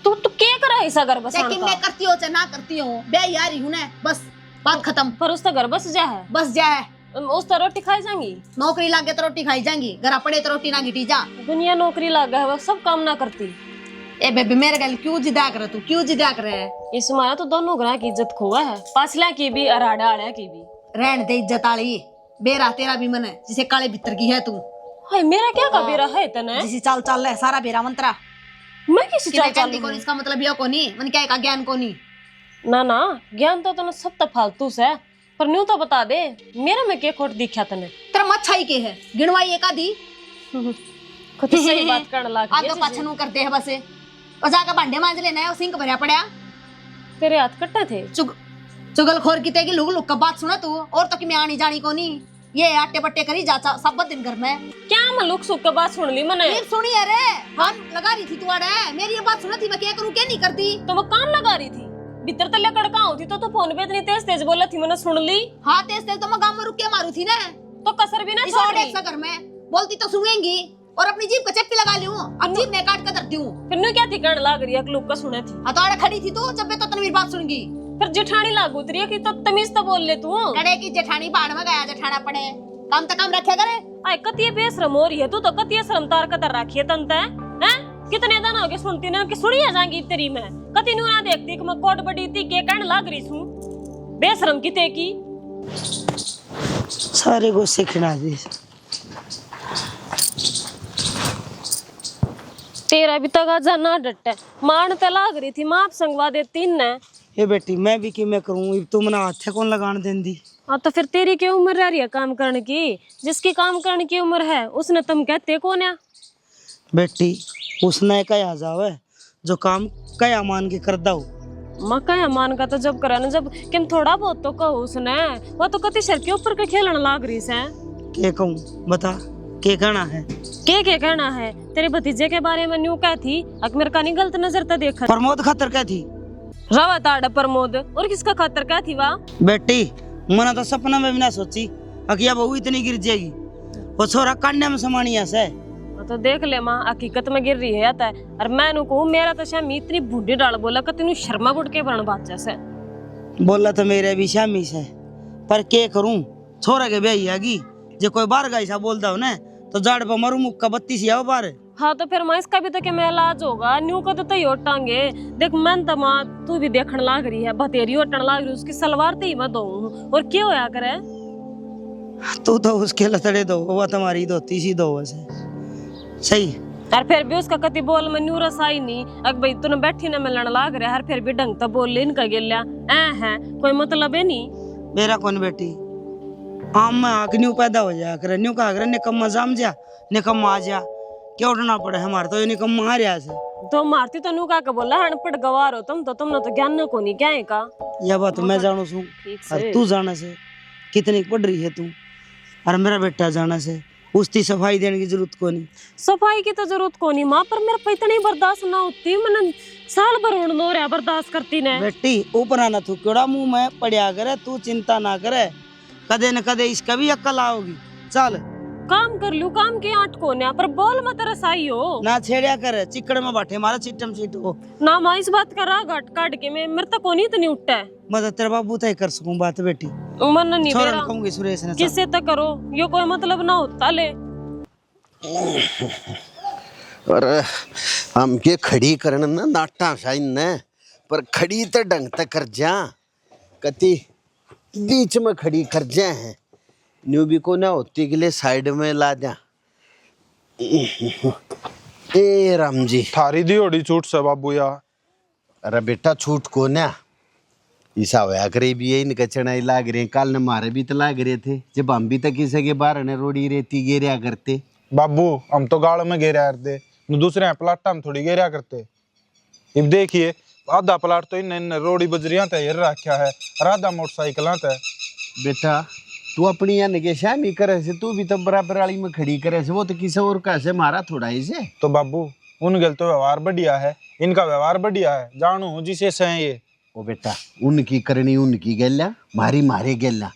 तू क्या कर रहा है ऐसा घर बसाने चक्की का में करती हो चाहे ना करती हो बे यार ही हूं ना बस बात खत्म पर उसका घर बस जा है बस जा है उस तरह रोटी खाई जाएंगी नौकरी लागे तो रोटी खाई जाएंगी घर पड़े तो रोटी ना गिटी जा दुनिया नौकरी लागा है वो सब काम ना करती ए बेबी मेरे गल क्यों जिदा कर तू क्यों जिदा कर है इस माया तो दोनों ग्रह की इज्जत खोआ है पासला की भी और आड़ा आड़ा की भी रहन दे इज्जत आली बेरा तेरा भी मन है जिसे काले भीतर की है तू हाय मेरा क्या कबीरा है तने जिसे चाल चाल है सारा बेरा मंत्रा मैं किसी चाल चाल कौन इसका मतलब ये कोनी मन क्या का ज्ञान कोनी ना ना ज्ञान तो तने सब तो फालतू से पर न्यू तो बता दे मेरा में क्या खोट दिखा तने तेरा मच्छाई के है गिनवाई एक आधी खुद सही बात करने लग आगे पाछनू करते है बसे और जाकर भांडे मांज लेना है और सिंक भरया पड़ा तेरे हाथ कट्टे थे चुगलखोर की तेगी लुक लुक का बात सुना तू और तो कि मैं आनी जानी कोनी ये आटे बट्टे करी जा सब दिन घर में क्या मैं लुक सुक के बात सुन ली मैंने फिर सुनी अरे हाँ लगा रही थी तू अरे मेरी ये बात सुना थी मैं क्या करूँ क्या नहीं करती तो वो काम लगा रही थी भीतर तले कड़का होती तो फोन पे इतनी तेज तेज बोला थी मैंने सुन ली हाँ तेज तेज तो मैं गाँव में रुक के मारू थी ना तो कसर भी ना छोड़ रही घर में बोलती तो सुनेंगी और अपनी जीभ का चप्पी लगा लूं अब जीभ ने काट कर धरती हूँ फिर न्यू क्या थी कण लाग रही है लुक का सुने थी हाँ तो आड़े खड़ी थी तू जब मैं तो तनवीर बात सुनगी फिर जेठानी लागू उतरी है कि तो तमीज तो बोल ले तू कड़े की जेठानी बाढ़ में गया जेठाना पड़े काम तो काम रखे करे आय कतिये बेशरम हो रही है तू तो कतिये शर्म तार कतर रखी है तंत हैं कितने दिन हो गए सुनती ना कि सुनी आ जाएंगी तेरी मैं कति नु ना देखती कि मैं कोट बड़ी थी के कण लाग रही हूं बेशरम की ते की सारे को सीखना दी तेरा भी तगा जाना डट मान ते लाग रही थी माप संगवा दे तीन ने ये बेटी मैं भी कि मैं करूँ तुम ना हाथ कौन लगाने देंदी हाँ तो फिर तेरी क्या उम्र रह रही है काम करने की जिसकी काम करने की उम्र है उसने तुम कहते कौन है बेटी उसने कया जावे जो काम कया मान के कर दो मका मान का तो जब करा ना जब किन थोड़ा बहुत तो कहो उसने वो तो कति सर के ऊपर के खेलने लाग रही से के कहूँ बता के कहना है? के कहना है? तेरे भतीजे के बारे में न्यू क्या थी? अकबर का नहीं गलत नजर तो देखा। प्रमोद खातर क्या थी? रवा ताड़ा प्रमोद, और किसका खातर क्या थी वाह? बेटी मैंने तो सपना में भी ना सोची अकिया बहू इतनी गिर जाएगी। वो छोरा कान्या में समानिया से। तो देख ले माँ, हकीकत में गिर रही है आता है। और मैं नु कहूँ मेरा तो शामी इतनी बूढ़ी डाल बोला कि तेनू शर्मा बुढ़ के बरण बात जैसे बोला तो मेरे भी शामी से, पर के करूं छोरा के ब्याह आगी। जो कोई बार गाई सा बोलता हो ना तो जाड़ पर मरू मुक्का का 32 ही आओ बार। हाँ तो फिर माँ इसका भी तो क्या मैं इलाज होगा? न्यू का तो होटांगे। देख मन तो माँ तू भी देखने लाग रही है, बतेरी होटन लाग रही, उसकी सलवार तो ही मैं दो और क्या होया करे? तू तो उसके लतड़े दो, वो तुम्हारी धोती सी दो वैसे सही। और फिर भी उसका कति बोल में न्यू रस आई नहीं। अग भाई तूने बैठी ना मिलन लाग रहा है, फिर भी ढंग तो बोल ले इनका गिल्या है कोई मतलब है नहीं। मेरा कौन बेटी आम में आक न्यू पैदा हो जाया करे, न्यू कहा करे निकम्मा जाम जा निकम्मा आ जा, क्या उठना पड़े हमारे तो ये निकम्मा आ रहा से। तो मारती तो न्यू का बोला अनपढ़ गवार हो तुम तो, तुमने तो ज्ञान को नहीं क्या है का? यह बात मैं जानू छू और तू जाने से कितनी पढ़ रही है तू, और मेरा बेटा जाने से उसकी सफाई देने की जरूरत को नहीं। सफाई की तो जरूरत को नहीं माँ, पर मेरे पे इतनी बर्दाश्त ना होती। मैंने साल भर उड़ लो रहा बर्दाश्त करती ने। बेटी ऊपर आना तू क्योड़ा मुंह में पड़िया करे, तू चिंता ना करे, कदे न कदे इसका भी अक्ल आओगी। चल काम कर लू, काम के आठ को ना, पर बोल मत रसाई हो ना छेड़िया करे, चिकड़ में बैठे मारा चिट्टम चीट हो ना। माँ इस बात का राग काट के मैं मेरे तक कोनी तो नहीं उठता है। मैं तेरे बाबू तय कर सकूं बात बेटी, मन नहीं छोरा मेरा कहूंगी सुरेश ने किससे तक करो, ये कोई मतलब ना होता ले। और हम के खड़ी करन ना नाटा साइन ने, पर खड़ी तो ढंग तक कर जा, कति बीच में खड़ी कर जा है, न्यू भी को ना होती के लिए साइड में ला जा। ए राम जी थारी दी ओडी छूट से बाबू या। अरे बेटा छूट को ना ईसा होया करे भी यही कचनाई लाग रहे, कल न मारे भी तो लाग रहे थे, जब हम भी तो किसी के बाहर ने रोड़ी रेती गेरिया करते। बाबू हम तो गाड़ में घेरा करते, दूसरे प्लाट हम थोड़ी घेरा करते। अब देखिए आधा प्लाट तो इन रोड़ी बजरिया तय रखा है और आधा मोटरसाइकिल है। बेटा तू अपनी या निके शामी करे से, तू भी तो बराबर वाली में खड़ी करे से, वो तो किसी और का से मारा थोड़ा ही से। तो बाबू उन गल तो व्यवहार बढ़िया है, इनका व्यवहार बढ़िया है, जानू जिसे से ये। ओ बेटा उनकी करनी उनकी गैला, मारी मारे गैला।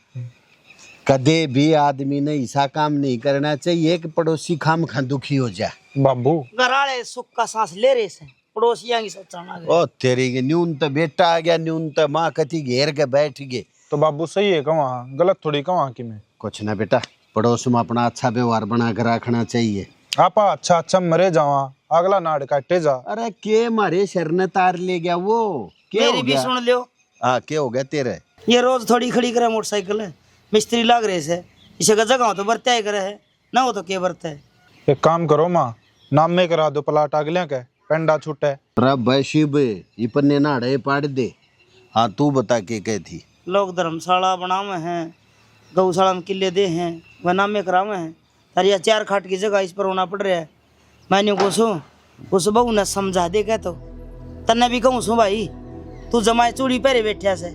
कदे भी आदमी ने ऐसा काम नहीं करना चाहिए कि पड़ोसी खाम खा दुखी हो जाए। बाबू घराले सुख का सांस ले रहे से, पड़ोसियां की सोचना। ओ तेरी के न्यून तो बेटा आ गया, न्यून तो माँ कति घेर के बैठ गए। तो बाबू सही है कहाँ, गलत थोड़ी कहाँ की मैं। कुछ ना बेटा, पड़ोस में अपना अच्छा व्यवहार बना कर रखना चाहिए। आपा अच्छा अच्छा मरे जावा, अगला नाड़ काटे जा। अरे के मारे शर ने तार ले गया वो, क्या हो मेरी भी गया? सुन लियो, हाँ क्या हो गया तेरे? ये रोज थोड़ी खड़ी करे मोटरसाइकिल है, मिस्त्री लाग रहे से, इसे का जगह हो तो बरत्या ही करे है ना, हो तो के बरते है। एक काम करो माँ, नाम में करा दो प्लाट अगले के, पेंडा छूटे। अरे बैशिब इपने नाड़े पाड़ दे। हाँ तू बता के कह थी? लोग धर्मशाला बनावे हैं, गौशाला में किले दे हैं, वह नाम में करावे हैं, तारी 4 खाट की जगह इस पर होना पड़ रहा है। मैंने उस बहू ने समझा दे कह तो तन्ने भी कहूँ सु भाई, तू जमाए चूड़ी पहरे बैठा से।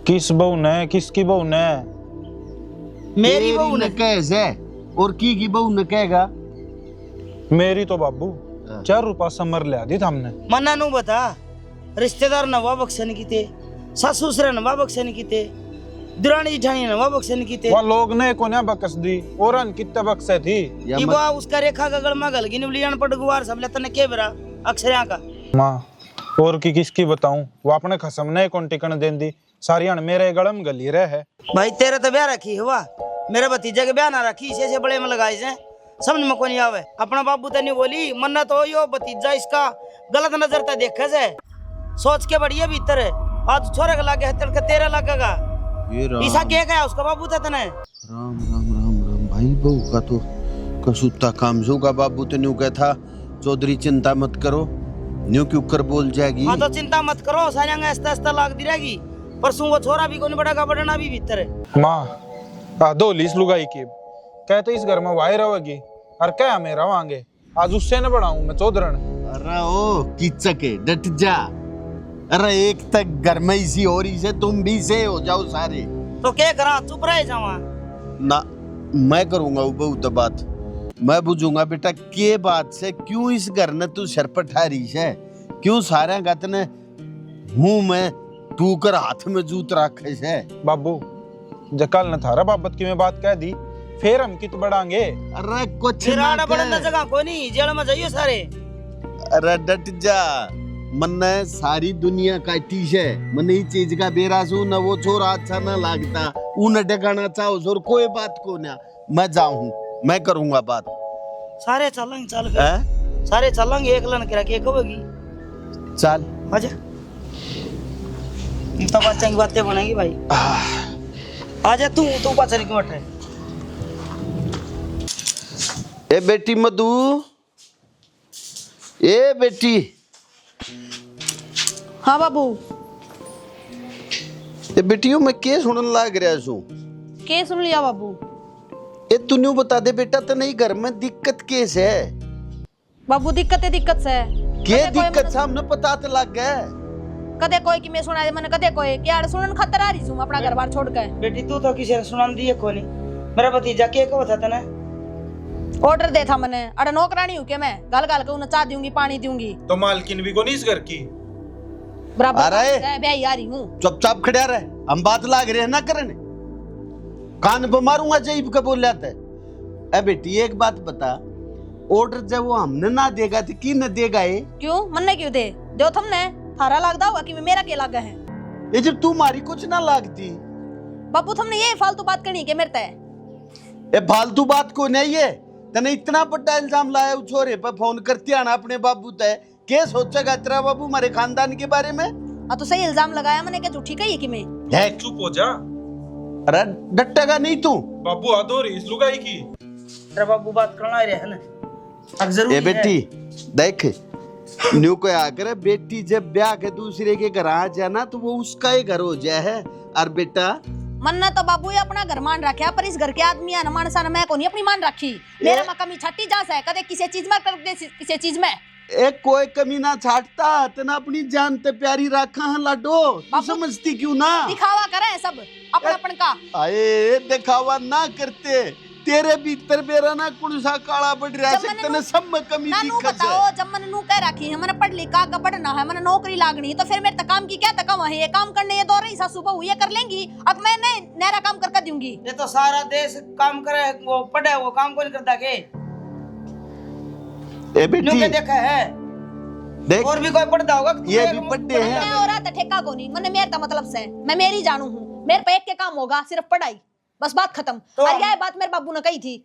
किस बहू ने, किसकी बहू ने? मेरी बहू ने। कैसे और की बहू ने कहेगा? मेरी तो बाबू 4 रुपया समर ले दी हमने। मन्ना नू बता, रिश्तेदार नवा बख्शन की थे, सासू ससुर नवा बख्शन की थे, दुरानी जिठानी नवा बख्शन की थे। वह लोग ने को ना बकस दी, और कितने बक्से थी। ये बा उसका रेखा का गल मगल गिन लियान पड़ गुवार सब लेता ने के बेरा अक्षर का माँ और की किसकी बताऊं, वो अपने खसम ने कौन टिकन दें दी, सारियान मेरे गलम गली रहे है। भाई तेरे तो ब्याह रखी हुआ, मेरे भतीजे के ब्याह ना रखी, इसे बड़े में लगाए से समझ में को नहीं आवे। अपना बाबू तो नहीं बोली, मन्ना तो यो भतीजा इसका गलत नजर तक देखे से, सोच के बढ़िया भीतर है, आज छोरे का लागे तड़के तेरा लगेगा। ईसा क्या गया उसका बाबू था तने। राम राम राम राम भाई, बहू का तो कसूता काम जो का बाबू तो न्यू कहता, चौधरी चिंता मत करो, न्यू क्यों कर बोल जाएगी। हाँ तो चिंता मत करो, सारियांगा ऐसा ऐसा लाग दी रहेगी, परसों वो छोरा भी कौन बढ़ेगा, बढ़ना भी भीतर है। माँ दो लीस लुगाई की कहते इस घर में वाई रहोगी, और क्या हमें रवांगे, आज उससे न बढ़ाऊं मैं चौधरन। अरे ओ किचके डट जा, अरे एक तक घर में इसी और से तुम भी से हो जाओ सारे। तो क्या करा, चुप रहे जावा ना मैं करूंगा वो बहुत बात, मैं बुझूंगा बेटा के बात से क्यों इस घर ने तू सर पर ठारी है, क्यों सारे गत ने मुंह में तू कर हाथ में जूत रखे है। बाबू जकल न थारा बाबत की मैं बात कह दी, फिर हम कित बढ़ांगे। अरे कुछ फिर ना आना कह। बड़न जगह कोई नहीं, जेल में जाइयो सारे। अरे डट जा, मन्ने सारी दुनिया काटी है, मने ही चीज का बेरासू न वो छोरा अच्छा न लगता, उन डगाना चाहो जोर कोई बात को ना। मैं जाऊं, मैं करूंगा बात। सारे चलेंगे, चल फिर हैं? सारे चलेंगे, एक लन करा के कहोगी चल आजा, तो बच्चा की बातें बनेगी भाई। आजा तू पाचन क्यों बैठे। ए बेटी मधु, ए बेटी। हाँ बाबू। ए बेटियों मैं के सुनन लाग रहा छू। के सुन लिया बाबू? ए तूने बता दे बेटा, तो नहीं घर में दिक्कत केस है। बाबू दिक्कत से के दिक्कत सामने पता तो लग गया। कदे कोई की मैं सुना दे मैंने, कदे कोई क्या सुनन खतर आ रही हूं अपना घर बार छोड़ के। बेटी तू तो किसी ने सुनान दी है कोई नहीं। मेरा भतीजा के को था तने ऑर्डर दे था मैंने, अरे नौकरानी हूं के मैं, गल गल के उन्हें चाय दूंगी, पानी दूंगी। तो मालकिन भी को नहीं इस घर की। बराबर अरे ब्याही आ रही हूं। चुपचाप खड़ा रहे, हम बात लाग रहे हैं ना करने। कान पे मारूंगा जैब के बोल जाता है। ए बेटी एक बात बता, ऑर्डर जब वो हमने ना देगा तो की न देगा ये? क्यों मन्ने क्यों दे दो तुमने, थारा लगदा होगा कि मेरा के लागा है। ये जब तू मारी कुछ ना लागती। बापू तुमने ये फालतू बात करनी के मेरे ते। ये फालतू बात को नहीं है, तने इतना बड़ा इल्जाम लाया उस छोरे पर, फोन करती आना अपने बाबू तय के सोचेगा तेरा बाबू हमारे खानदान के बारे में। तो सही इल्जाम लगाया मैंने, क्या झूठी कही है कि मैं? है चुप हो जा अरे डटेगा नहीं तू। बाबू, हाथ हो रही इस लुगाई की। तेरा बाबू बात करना ही रहे ना, अब जरूरी ए है। बेटी देख, न्यू को आकर बेटी जब ब्याह के दूसरे के घर आ जाना तो वो उसका ही घर हो जाए है। और बेटा मन्ना तो बाबू ये अपना घर मान रखा, पर इस घर के आदमी है ना मानसा मैं को नहीं अपनी मान रखी। मेरा में कमी छट्टी जा है, कदे किसी चीज में कर दे किसी चीज में। एक कोई कमी ना छाटता, तना अपनी जान ते प्यारी रखा है लाडो, तू समझती क्यों ना? दिखावा करे सब अपन का। आए दिखावा ना करते, तेरे भीतर बेरा ना कौन सा काला बढ़ रहा है, तने सब में कमी नानू दिखत बताओ, है। जब मैंने नू कह रखी है मैंने पढ़ लिखा का बढ़ना है, मैंने नौकरी लागनी, तो फिर मेरे तक काम की क्या तकवा है? ये काम करने ये दो रही सासू बहू ये कर लेंगी, अब मैं नहरा काम करके दूंगी। ये तो सारा देश काम करे, वो पढ़े वो काम को नहीं करता के। ए बेटी के देखा है देख, और भी कोई पढ़ता होगा कि ये तुम्हें भी पढ़ते हैं। मैं और आता ठेका को नहीं, मैंने मेरे मतलब से मैं मेरी जानू हूँ, मेरे पे एक के काम होगा सिर्फ पढ़ाई, बस बात खत्म। तो और यह बात मेरे बाबू ने कही थी।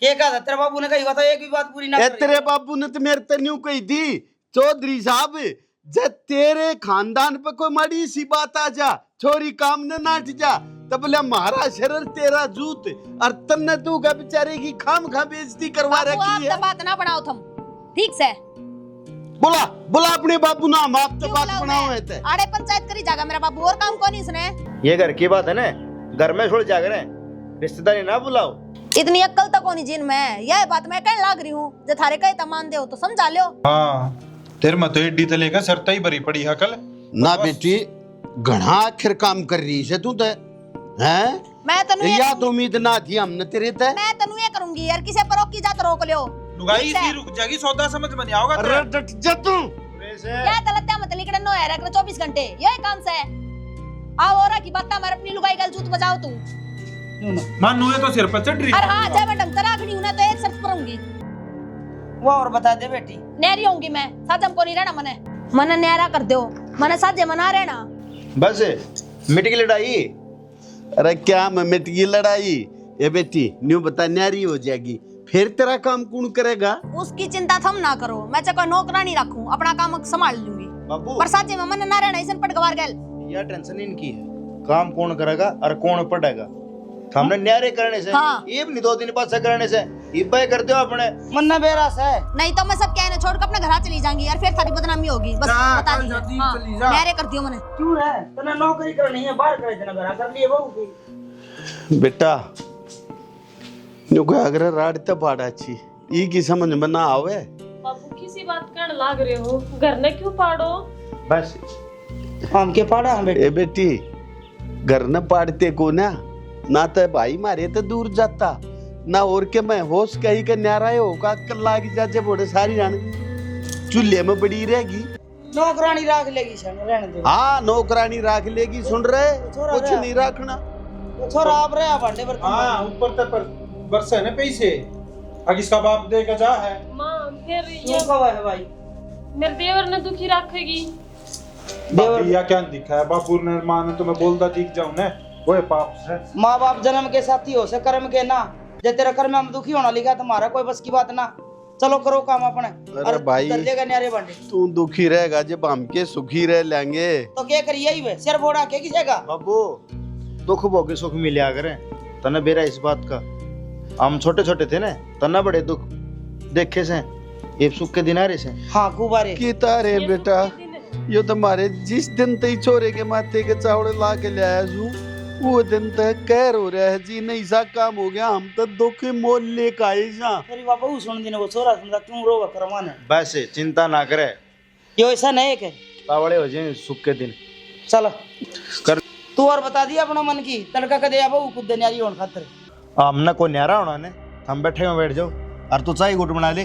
के कहा था तेरे बाबू ने? कही तो एक भी बात पूरी ना ए करी। तेरे बाबू ने तो मेरे ते न्यू कही थी, चौधरी साहब जब तेरे खानदान पे कोई माड़ी सी बात आ जा, छोरी काम न नाट जा, तब बोले हमारा शरीर तेरा जूत, और तन्ने तू का बेचारे की खाम खा बेइज्जती करवा बाबू आप रखी तो है। बात ना बनाओ तुम, ठीक से? बोला बोला अपने बाबू ना, हम आप तो क्यों बात बुलाऊं बनाओ मैं? है ते। आड़े पंचायत करी जागा मेरा बाबू, और काम को नहीं इसने। ये घर की बात है ना, घर में छोड़ जा करे, रिश्तेदारी ना बुलाओ। इतनी अक्ल तक होनी जिन में, यह बात मैं कहने लाग रही हूँ, जो थारे कहे तमान दे हो तो समझा लो। हाँ तेरे में तो एडी तले का सरता ही भरी पड़ी हकल ना बेटी घना आखिर काम कर रही है तू तो, हैं? मैं तनु या तो उम्मीद ना थी हमने तेरे ते। मैं तनु ये करूंगी यार, किसी पर रोक की जात रोक लियो। लुगाई ठीक है। सी रुक जाएगी, सौदा समझ में नहीं आओगा अरे डट जा तू। क्या तलत्या मत लिखड़े नो है रख 24 घंटे यही काम से आओ और की बात मार अपनी लुगाई गल जूत बजाओ तू। मान नुए तो सिर पर चढ़ रही। अरे हां जब मैं ढंग से राखनी हूं ना तो एक शर्त पर होंगी, वो और बता दे बेटी। नेरी होंगी मैं, साजम को नहीं रहना मने न्यारा कर दो, मने साजे मना रहना। बस मिट की लड़ाई। अरे क्या मैं मिट गई लड़ाई? ये बेटी न्यू बता, न्यारी हो जाएगी फिर तेरा काम कौन करेगा? उसकी चिंता थम ना करो, मैं चाहे कोई नौकरानी रखूं, अपना काम संभाल लूंगी। बाबू पर साजे में मने ना रहना, इसन पट गवार गल। यह टेंशन इनकी है, काम कौन करेगा और कौन पढ़ेगा। हमने न्यारे करने से हाँ। ये भी नहीं 2 दिन पास करने से इब्बा करते हो अपने। मन्ना बेरास है। नहीं तो मैं सब कहने छोड़ के अपने घर चली जाऊंगी और फिर थारी बदनामी होगी, बस बता दी। मेरे कर दियो मैंने। क्यों है तना नौकरी करनी है, बाहर करे जना घर कर लिए बहू की। बेटा न्यू को अगर राड तो पाड़ा छी ई की समझ में ना आवे। बाबू किसी बात कहने लाग रहे हो, घर ने क्यों पाड़ो? बस हम के पाड़ा हम बेटी। ए बेटी घर न पाड़ते को ना तो भाई मारे तो दूर जाता, ना और के मैं होश कहीं का न्यारा होगा कल्ला की जाजे बोड़े सारी रान चूल्हे में बड़ी रहेगी। नौकरानी राख लेगी शन रहने दो। हाँ नौकरानी राख लेगी, सुन रहे कुछ नहीं रखना। छोरा आप रहे भांडे बर्तन। हाँ ऊपर तक बरसे ने पैसे अब इसका बाप देगा जा है। माँ फिर ये क्यों कवा है भाई? मेरे देवर ने दुखी रखेगी। बाप या क्या दिखा है बापू ने मां ने तुम्हें बोलता दिख जाऊं ने वो है पाप है। माँ बाप जन्म के साथी हो से कर्म के ना, जे तेरा कर्म में हम दुखी होना लिखा तुम्हारा कोई बस की बात ना। चलो करो काम अपने। अरे भाई दर्जे का न्यारे भांडे तू दुखी रहेगा जब हम के सुखी रह लेंगे तो क्या करिए ही वे सिर फोड़ा के किसेगा। बाबू दुख भोगे सुख मिलिया करे तना बेरा इस बात का। हम छोटे छोटे थे ना तना बड़े दुख देखे से ये सुख के दिन आ रहे से। हाँ गुब्बारे की तारे बेटा यो तुम्हारे जिस दिन तई छोरे के माथे के चावड़े ला के लाया जू वो दिन तक कहर हो रहा है जी नहीं सा काम हो गया हम तो दुखी मोल लेके आए जा। तेरी बाबा वो सुन दिन वो छोरा सुनता क्यों रोगा करवाने। वैसे चिंता ना करे यो ऐसा नहीं है तावड़े हो जाए सुख के दिन। चलो कर तू और बता दिया अपना मन की तड़का कदे आबो खुद न्यारी होन खातिर। हमने को न्यारा होना ने हम बैठे में बैठ जाओ और तू चाय गुट बना ले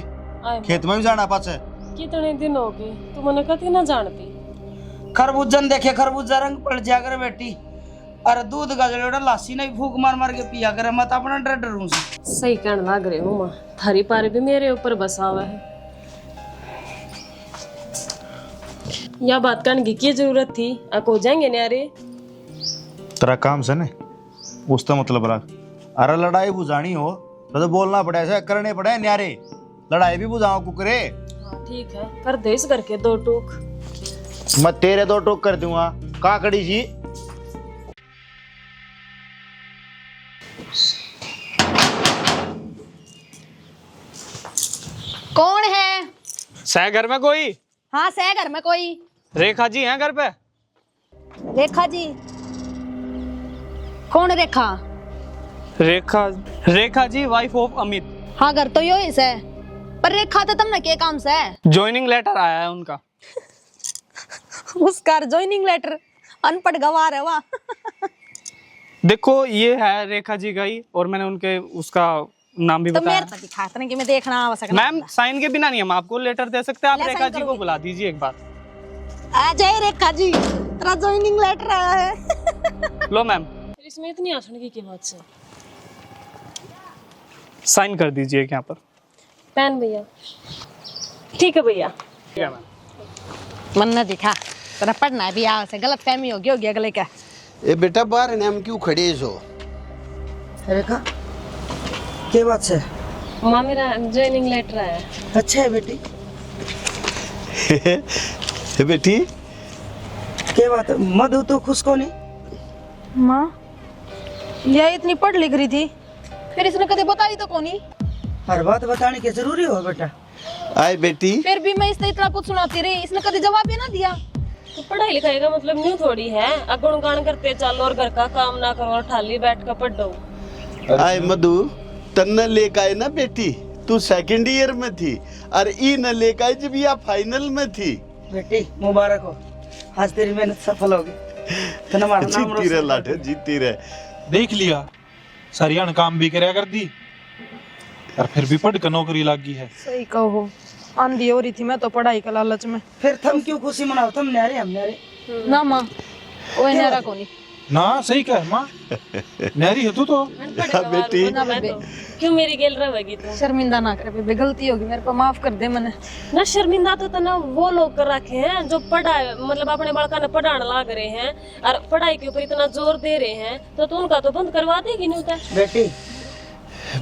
खेत में भी जाना पास है। कितने दिन हो गए तू मने कथी ना जानती। खरबूजन देखे खरबूजा रंग पड़ जा कर बेटी अरे दूध का जलोड़ा लासी नहीं फूक मार मार के पिया करे मत अपना डर डरूं से। सही कहने लग रहे हो माँ थारी पारे भी मेरे ऊपर बसा हुआ है। यह बात करने की क्या जरूरत थी हो जाएंगे न्यारे। तेरा काम से ने उसका मतलब रख। अरे लड़ाई बुझानी हो तो बोलना पड़े ऐसा करने पड़े न्यारे लड़ाई भी बुझाओ कुकरे। हाँ ठीक है कर दे इस करके दो टूक। मैं तेरे दो टोक कर दूंगा काकड़ी जी। कौन है? सह घर में कोई? हाँ सह घर में कोई। रेखा जी हैं घर पे? रेखा जी? कौन रेखा? Rekha ji wife of Amit. हाँ घर तो यो ही है पर रेखा तो तुमने के काम से? ज्वाइनिंग लेटर आया है उनका। उसका ज्वाइनिंग लेटर? अनपढ़ गवार है वाह। देखो ये है रेखा जी का ही और मैंने उनके उसका नाम भी तो बताया। मेरे तो दिखाता नहीं कि मैं देखना आवश्यक। मैम साइन के बिना नहीं हम आपको लेटर दे सकते। आप ले रेखा साइन जी को करोगे? बुला दीजिए एक बार। आ जाए रेखा जी तेरा ज्वाइनिंग लेटर आया है। लो मैम इसमें इतनी आसानी की बात से साइन कर दीजिए यहाँ पर। पेन भैया। ठीक है भैया। ठीक है मैम। मन न दिखा तेरा पढ़ना भी आवश्यक गलत फहमी होगी अगले का। ए बेटा बाहर ने हम क्यों खड़े हो? रेखा क्या बात है? माँ मेरा ज्वाइनिंग लेटर आया। अच्छा है बेटी। बेटी क्या बात है? मधु तो खुश को नहीं। माँ यह इतनी पढ़ लिख रही थी फिर इसने कभी बताई तो कौन? हर बात बताने की जरूरी हो बेटा। आए बेटी फिर भी मैं इसने इतना कुछ सुनाती रही इसने कभी जवाब ही ना दिया। तो पढ़ाई लिखाई का मतलब न्यू थोड़ी है गुणगान करते चलो और घर का काम ना करो और ठाली बैठ कर पढ़ दो। आए मधु तन्ने लेके आए ना बेटी तू सेकंड ईयर में थी और ई न लेके आए जब या फाइनल में थी। बेटी मुबारक हो आज तेरी मेहनत सफल होगी। जीती रहे लाठे जीती रहे। देख लिया सरियान काम भी करया कर दी और फिर भी पढ़ कर नौकरी लगी है। सही कहो आंधी हो रही थी मैं तो पढ़ाई का लालच में। फिर थम क्यों खुशी मनाओ? तुम न्यारे हम न्यारे। ना माँ कोई नेरा को नहीं। ना सही कह माँ नहरी है तू तो। बेटी ना बेबे क्यों मेरी गेल रहेगी तू? शर्मिंदा ना कर बेबे गलती होगी मेरे को माफ कर दे मैंने। ना शर्मिंदा तो तना वो लोग कर रखे हैं जो पढ़ाई मतलब अपने बड़का ने पढ़ाने लग रहे हैं और पढ़ाई के ऊपर इतना जोर दे रहे हैं तो उनका तो बंद करवा देगी नहीं होता। बेटी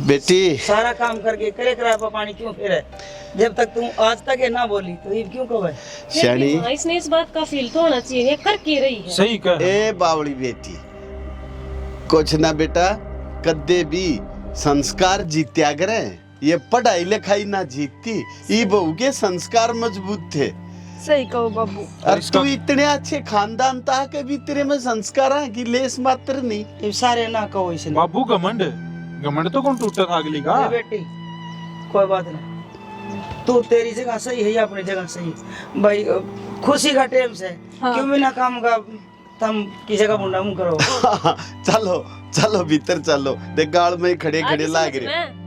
बेटी सारा काम करके करे कराया पानी क्यों फिर जब तक तुम आज तक ये ना बोली तो ये क्यों कहो? शानी इसने इस बात का फील तो होना चाहिए कर की रही है। सही कह ए बावड़ी बेटी कुछ ना बेटा कदे भी संस्कार जीत्या करे ये पढ़ाई लिखाई ना जीतती ये बहू के संस्कार मजबूत थे। सही कहो बाबू। और तू इतने अच्छे खानदान था के भी तेरे में संस्कार है कि लेस मात्र नहीं। ये सारे ना कहो इसने। बाबू घमंड तो कौन टूटा था अगली का। बेटी कोई बात नहीं तू तेरी जगह सही है या अपनी जगह सही भाई खुशी का टाइम से हाँ। क्यों बिना काम का तुम किसी का मुंडा मुंह करो। चलो चलो भीतर चलो, देख गाल में खड़े खड़े आज लाग समझ रहे। में